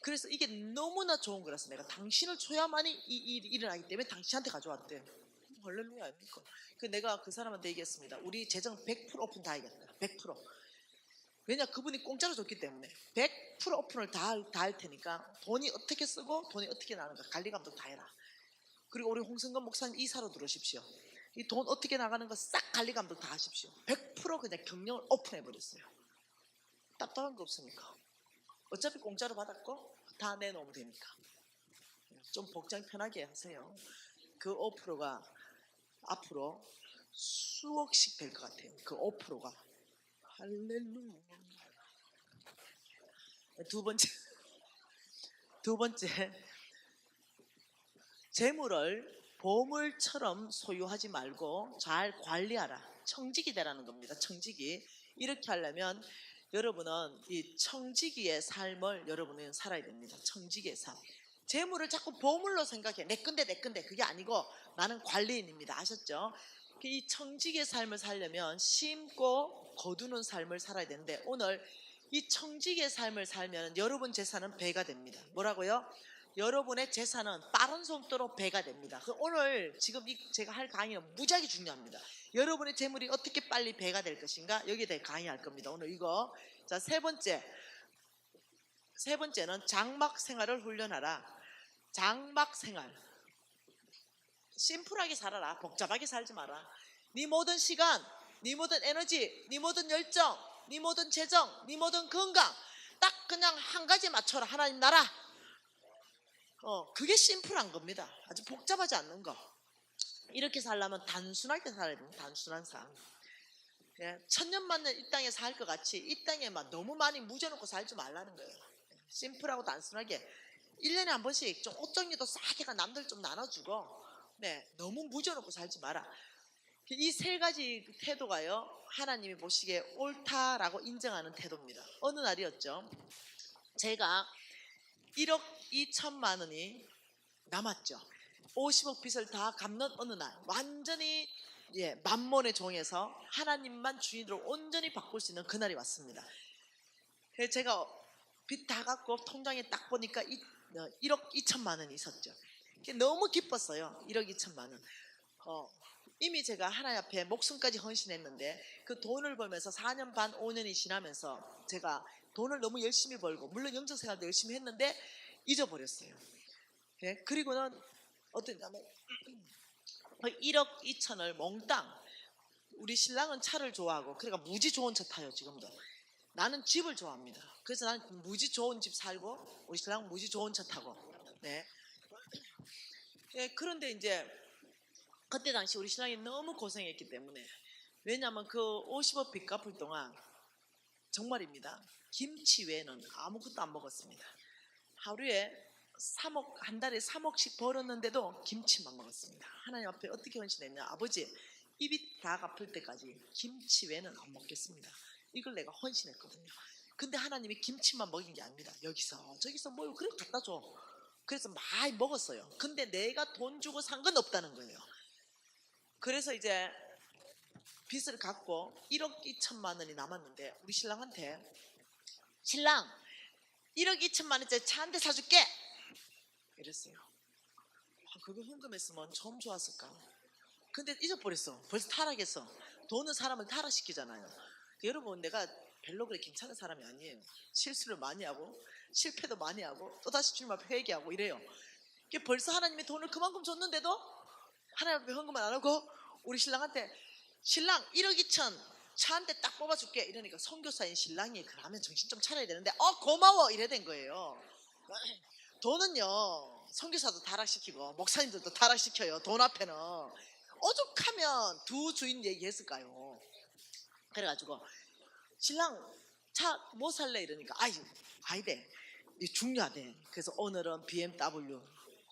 그래서 이게 너무나 좋은 거라서 내가 당신을 줘야만이 이 일을 하기 때문에 당신한테 가져왔대. 할렐루야 아닙니까? 그 내가 그 사람한테 얘기했습니다. 우리 재정 100% 오픈 다 하겠다. 100%. 왜냐 그분이 공짜로 줬기 때문에 100% 오픈을 다 할 테니까 돈이 어떻게 쓰고 돈이 어떻게 나가는가 관리 감독 다 해라. 그리고 우리 홍성건 목사님 이사로 들어오십시오. 이 돈 어떻게 나가는 거 싹 관리 감독 다 하십시오. 100% 그냥 경영을 오픈해 버렸어요. 답답한 거 없습니까? 어차피 공짜로 받았고 다 내놓으면 되니까. 좀 복장 편하게 하세요. 그 5%가 앞으로 수억씩 될 것 같아요. 그 5%가. 할렐루야. 두 번째, 재물을 보물처럼 소유하지 말고 잘 관리하라. 청지기 되라는 겁니다. 청지기. 이렇게 하려면 여러분은 이 청지기의 삶을 여러분은 살아야 됩니다. 청지기의 삶. 재물을 자꾸 보물로 생각해. 내 건데 그게 아니고 나는 관리인입니다. 아셨죠? 이 청지기의 삶을 살려면 심고 거두는 삶을 살아야 되는데 오늘 이 청지기의 삶을 살면 여러분 재산은 배가 됩니다. 뭐라고요? 여러분의 재산은 빠른 속도로 배가 됩니다. 오늘 지금 제가 할 강의는 무지하게 중요합니다. 여러분의 재물이 어떻게 빨리 배가 될 것인가 여기에 대해 강의할 겁니다. 오늘 이거. 자, 세 번째는 장막 생활을 훈련하라. 장막 생활. 심플하게 살아라. 복잡하게 살지 마라. 네 모든 시간, 네 모든 에너지, 네 모든 열정, 네 모든 재정, 네 모든 건강 딱 그냥 한 가지 맞춰라. 하나님 나라. 그게 심플한 겁니다. 아주 복잡하지 않는 거. 이렇게 살려면 단순하게 살아야 됩니다. 단순한 삶. 예, 천년만년 이 땅에 살 것 같이 이 땅에만 너무 많이 묻어놓고 살지 말라는 거예요. 심플하고 단순하게 1년에 한 번씩 좀 옷 정리도 싸게 남들 좀 나눠주고 너무 묻어놓고 살지 마라. 이 세 가지 태도가요 하나님이 보시기에 옳다라고 인정하는 태도입니다. 어느 날이었죠? 제가 1억 2천만 원이 남았죠. 50억 빚을 다 갚는 어느 날 완전히 만몬의 종에서 하나님만 주인으로 온전히 바꿀 수 있는 그날이 왔습니다. 그래서 제가 빚 다 갚고 통장에 딱 보니까 1억 2천만 원이 있었죠. 너무 기뻤어요. 1억 2천만 원. 이미 제가 하나님 앞에 목숨까지 헌신했는데 그 돈을 벌면서 4년 반 5년이 지나면서 제가 돈을 너무 열심히 벌고 물론 영적생활도 열심히 했는데 잊어버렸어요. 그리고는 어떠냐면 1억 2천을 몽땅 우리 신랑은 차를 좋아하고 그러니까 무지 좋은 차 타요. 지금도. 나는 집을 좋아합니다. 그래서 나는 무지 좋은 집 살고 우리 신랑은 무지 좋은 차 타고 그런데 이제 그때 당시 우리 신랑이 너무 고생했기 때문에 왜냐하면 그 50억 빚 갚을 동안 정말입니다. 김치 외에는 아무것도 안 먹었습니다. 하루에 3억 한 달에 3억씩 벌었는데도 김치만 먹었습니다. 하나님 앞에 어떻게 헌신했냐? 아버지 이 빚 다 갚을 때까지 김치 외에는 안 먹겠습니다. 이걸 내가 헌신했거든요. 근데 하나님이 김치만 먹인 게 아닙니다. 여기서 저기서 뭐 그래 갖다 줘. 그래서 많이 먹었어요. 근데 내가 돈 주고 산 건 없다는 거예요. 그래서 이제 빚을 갚고 1억 2천만 원이 남았는데 우리 신랑한테 신랑 1억 2천만 원짜리 차 한 대 사줄게 이랬어요. 그거 헌금했으면 좀 좋았을까. 근데 잊어버렸어. 벌써 타락했어. 돈은 사람을 타락시키잖아요. 여러분 내가 별로 그렇게 괜찮은 사람이 아니에요. 실수를 많이 하고 실패도 많이 하고 또다시 주님 앞에 회개하고 이래요. 벌써 하나님이 돈을 그만큼 줬는데도 하나님 앞에 헌금을 안 하고 우리 신랑한테 신랑 1억 2천 차 한 대 딱 뽑아줄게 이러니까 선교사인 신랑이 그러면 정신 좀 차려야 되는데 고마워 이래 된 거예요. 돈은요 선교사도 타락시키고 목사님들도 타락시켜요. 돈 앞에는 오죽하면 두 주인 얘기했을까요. 그래가지고 신랑 차 뭐 살래 이러니까 아이대 중요하대. 그래서 오늘은 BMW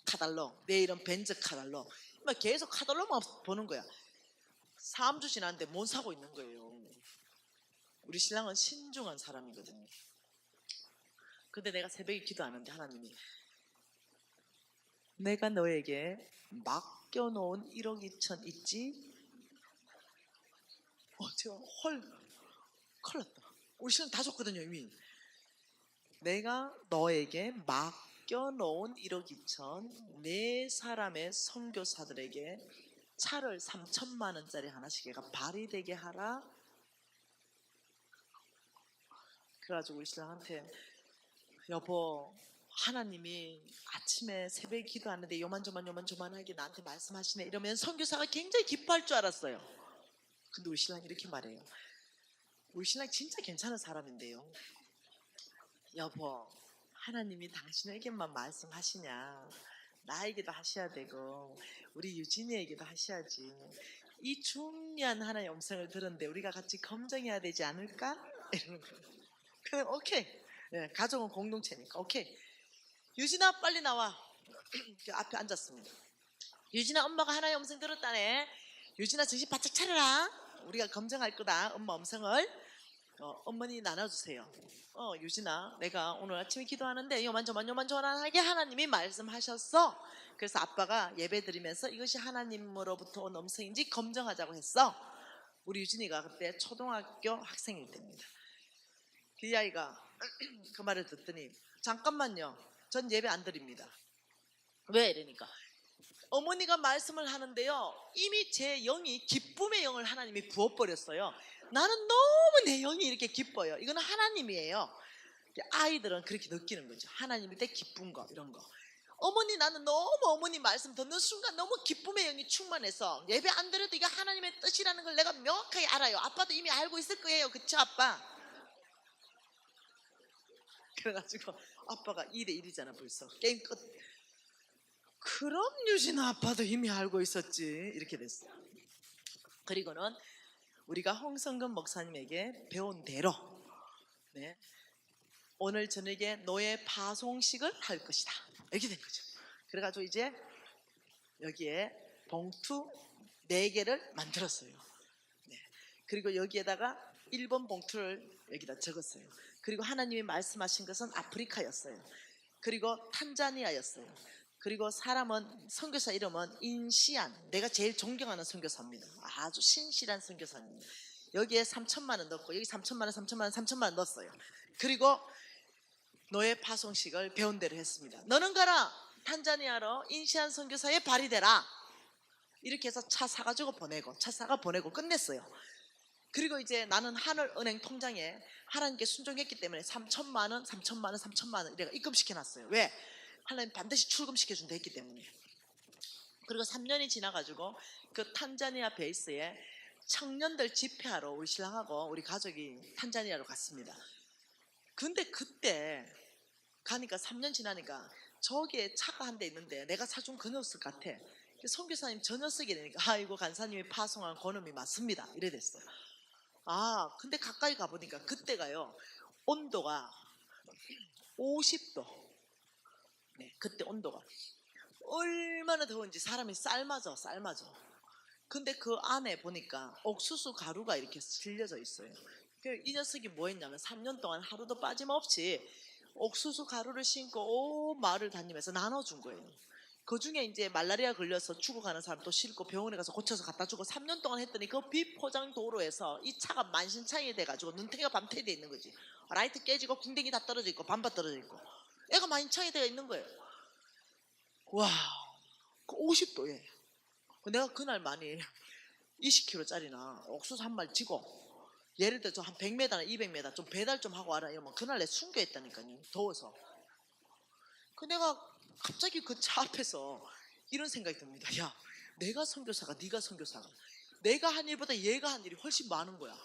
카달로 내일은 벤츠 카달로 막 계속 카달로만 보는 거야. 3주 지났는데 못 사고 있는 거예요. 우리 신랑은 신중한 사람이거든요. 근데 내가 새벽에 기도하는데 하나님이 내가 너에게 맡겨놓은 1억 2천 있지? 제가 큰일 났다. 우리 신랑 다 줬거든요 이미. 내가 너에게 맡겨놓은 1억 2천 네 사람의 선교사들에게 차를 3천만 원짜리 하나씩 얘가 발휘되게 하라. 그래가지고 우리 신랑한테 여보 하나님이 아침에 새벽에 기도하는데 요만저만하게 나한테 말씀하시네 이러면 선교사가 굉장히 기뻐할 줄 알았어요. 근데 우리 신랑이 이렇게 말해요. 우리 신랑 진짜 괜찮은 사람인데요. 여보 하나님이 당신에게만 말씀하시냐 나에게도 하셔야 되고 우리 유진이에게도 하셔야지. 이 중요한 하나의 음성을 들었는데 우리가 같이 검증해야 되지 않을까? 이러는 거예요. 그냥 오케이. 네, 가족은 공동체니까 오케이. 유진아 빨리 나와. 그 앞에 앉았습니다. 유진아 엄마가 하나의 음성 들었다네. 유진아 정신 바짝 차려라. 우리가 검증할 거다. 엄마 음성을. 어머니 나눠주세요. 유진아 내가 오늘 아침에 기도하는데 요만저만하게 하나님이 말씀하셨어. 그래서 아빠가 예배 드리면서 이것이 하나님으로부터 온 음성인지 검증하자고 했어. 우리 유진이가 그때 초등학교 학생일 때입니다. 그 아이가 그 말을 듣더니 잠깐만요 전 예배 안 드립니다. 왜? 이러니까 어머니가 말씀을 하는데요 이미 제 영이 기쁨의 영을 하나님이 부어버렸어요. 나는 너무 내 영이 이렇게 기뻐요. 이거는 하나님이에요. 아이들은 그렇게 느끼는 거죠. 하나님일 때 기쁜 거 이런 거. 어머니 나는 너무 어머니 말씀 듣는 순간 너무 기쁨의 영이 충만해서 예배 안 드려도 이게 하나님의 뜻이라는 걸 내가 명확하게 알아요. 아빠도 이미 알고 있을 거예요. 그쵸 아빠? 그래가지고 아빠가 2대1이잖아 벌써 게임 끝. 그럼 유진아 아빠도 이미 알고 있었지 이렇게 됐어요. 그리고는 우리가 홍성근 목사님에게 배운 대로 네, 오늘 저녁에 노예 파송식을 할 것이다 이렇게 된 거죠. 그래가지고 이제 여기에 봉투 4개를 만들었어요. 네. 그리고 여기에다가 1번 봉투를 여기다 적었어요. 그리고 하나님이 말씀하신 것은 아프리카였어요. 그리고 탄자니아였어요. 그리고 사람은 선교사 이름은 인시안 내가 제일 존경하는 선교사입니다. 아주 신실한 선교사입니다. 여기에 3천만 원 넣고 여기 3천만 원 넣었어요. 그리고 노예 파송식을 배운 대로 했습니다. 너는 가라 탄자니아로 인시안 선교사에 발휘되라 이렇게 해서 차 사가지고 보내고 차 사가 보내고 끝냈어요. 그리고 이제 나는 하늘은행 통장에 하나님께 순종했기 때문에 3천만 원 이래가 입금시켜놨어요. 왜? 하나님 반드시 출금시켜준다 했기 때문에. 그리고 3년이 지나가지고 그 탄자니아 베이스에 청년들 집회하러 우리 신랑하고 우리 가족이 탄자니아로 갔습니다. 근데 그때 가니까 3년 지나니까 저기에 차가 한 대 있는데 내가 사준 그 녀석 같아. 선교사님 저 녀석이 되니까 아이고 간사님이 파송한 권음이 맞습니다 이래 됐어요. 근데 가까이 가보니까 그때가요 온도가 50도. 네, 그때 온도가 얼마나 더운지 사람이 삶아져. 근데 그 안에 보니까 옥수수 가루가 이렇게 실려져 있어요. 이 녀석이 뭐 했냐면 3년 동안 하루도 빠짐없이 옥수수 가루를 신고 온 마을을 다니면서 나눠준 거예요. 그 중에 이제 말라리아 걸려서 죽어가는 사람도 싣고 병원에 가서 고쳐서 갖다 주고 3년 동안 했더니 그 비포장 도로에서 이 차가 만신창이 돼가지고 눈탱이가 밤탱이 돼 있는 거지. 라이트 깨지고 궁뎅이 다 떨어져 있고 반바 떨어져 있고 애가 만신창이 되어 있는 거예요. 와, 그 50도에 내가 그날 많이 20kg짜리나 옥수수 한 마리 지고 예를 들어서 한 100m나 200m 좀 배달 좀 하고 와라 이러면 그날 내 숨겨있다니까요. 더워서. 그 내가 갑자기 그 차 앞에서 이런 생각이 듭니다. 야, 내가 선교사가 네가 선교사가 내가 한 일보다 얘가 한 일이 훨씬 많은 거야.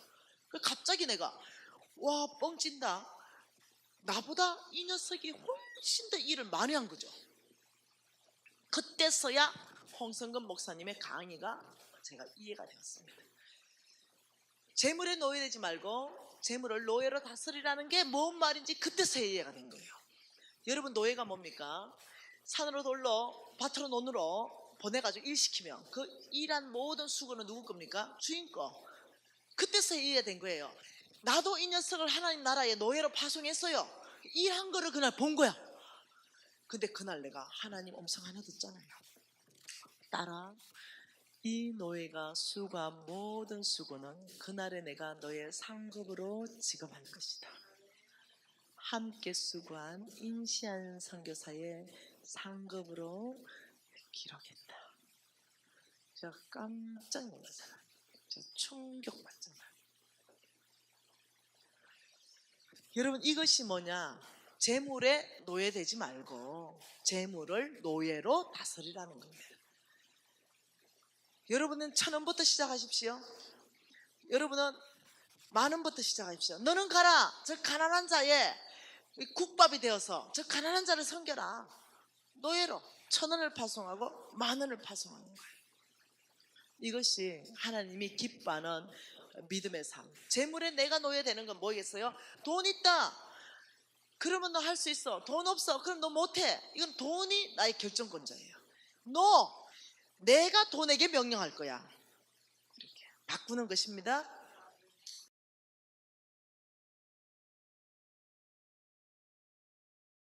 갑자기 내가 와 뻥친다. 나보다 이 녀석이 훨씬 더 일을 많이 한 거죠. 그때서야 홍성근 목사님의 강의가 제가 이해가 되었습니다. 재물에 노예되지 말고 재물을 노예로 다스리라는 게 뭔 말인지 그때서야 이해가 된 거예요. 여러분 노예가 뭡니까? 산으로 돌로 밭으로 논으로 보내가지고 일시키면 그 일한 모든 수고는 누구 겁니까? 주인 거. 그때서야 이해가 된 거예요. 나도 이 녀석을 하나님 나라의 노예로 파송했어요. 일한 거를 그날 본 거야. 근데 그날 내가 하나님 음성 하나 듣잖아요. 딸아, 이 노예가 수고한 모든 수고는 그날에 내가 너의 상급으로 지급할 것이다. 함께 수고한 인시안 선교사의 상급으로 기록했다. 제가 깜짝 놀랐어요. 제가 충격받잖아요. 여러분 이것이 뭐냐? 재물에 노예되지 말고 재물을 노예로 다스리라는 겁니다. 여러분은 1,000원부터 시작하십시오. 여러분은 10,000원부터 시작하십시오. 너는 가라. 저 가난한 자의 국밥이 되어서 저 가난한 자를 섬겨라. 노예로 1,000원을 파송하고 10,000원을 파송하는 거예요. 이것이 하나님이 기뻐하는 믿음의 삶. 재물에 내가 노예되는 건 뭐겠어요? 돈 있다. 그러면 너 할 수 있어. 돈 없어. 그럼 너 못해. 이건 돈이 나의 결정권자예요. 내가 돈에게 명령할 거야. 이렇게 바꾸는 것입니다.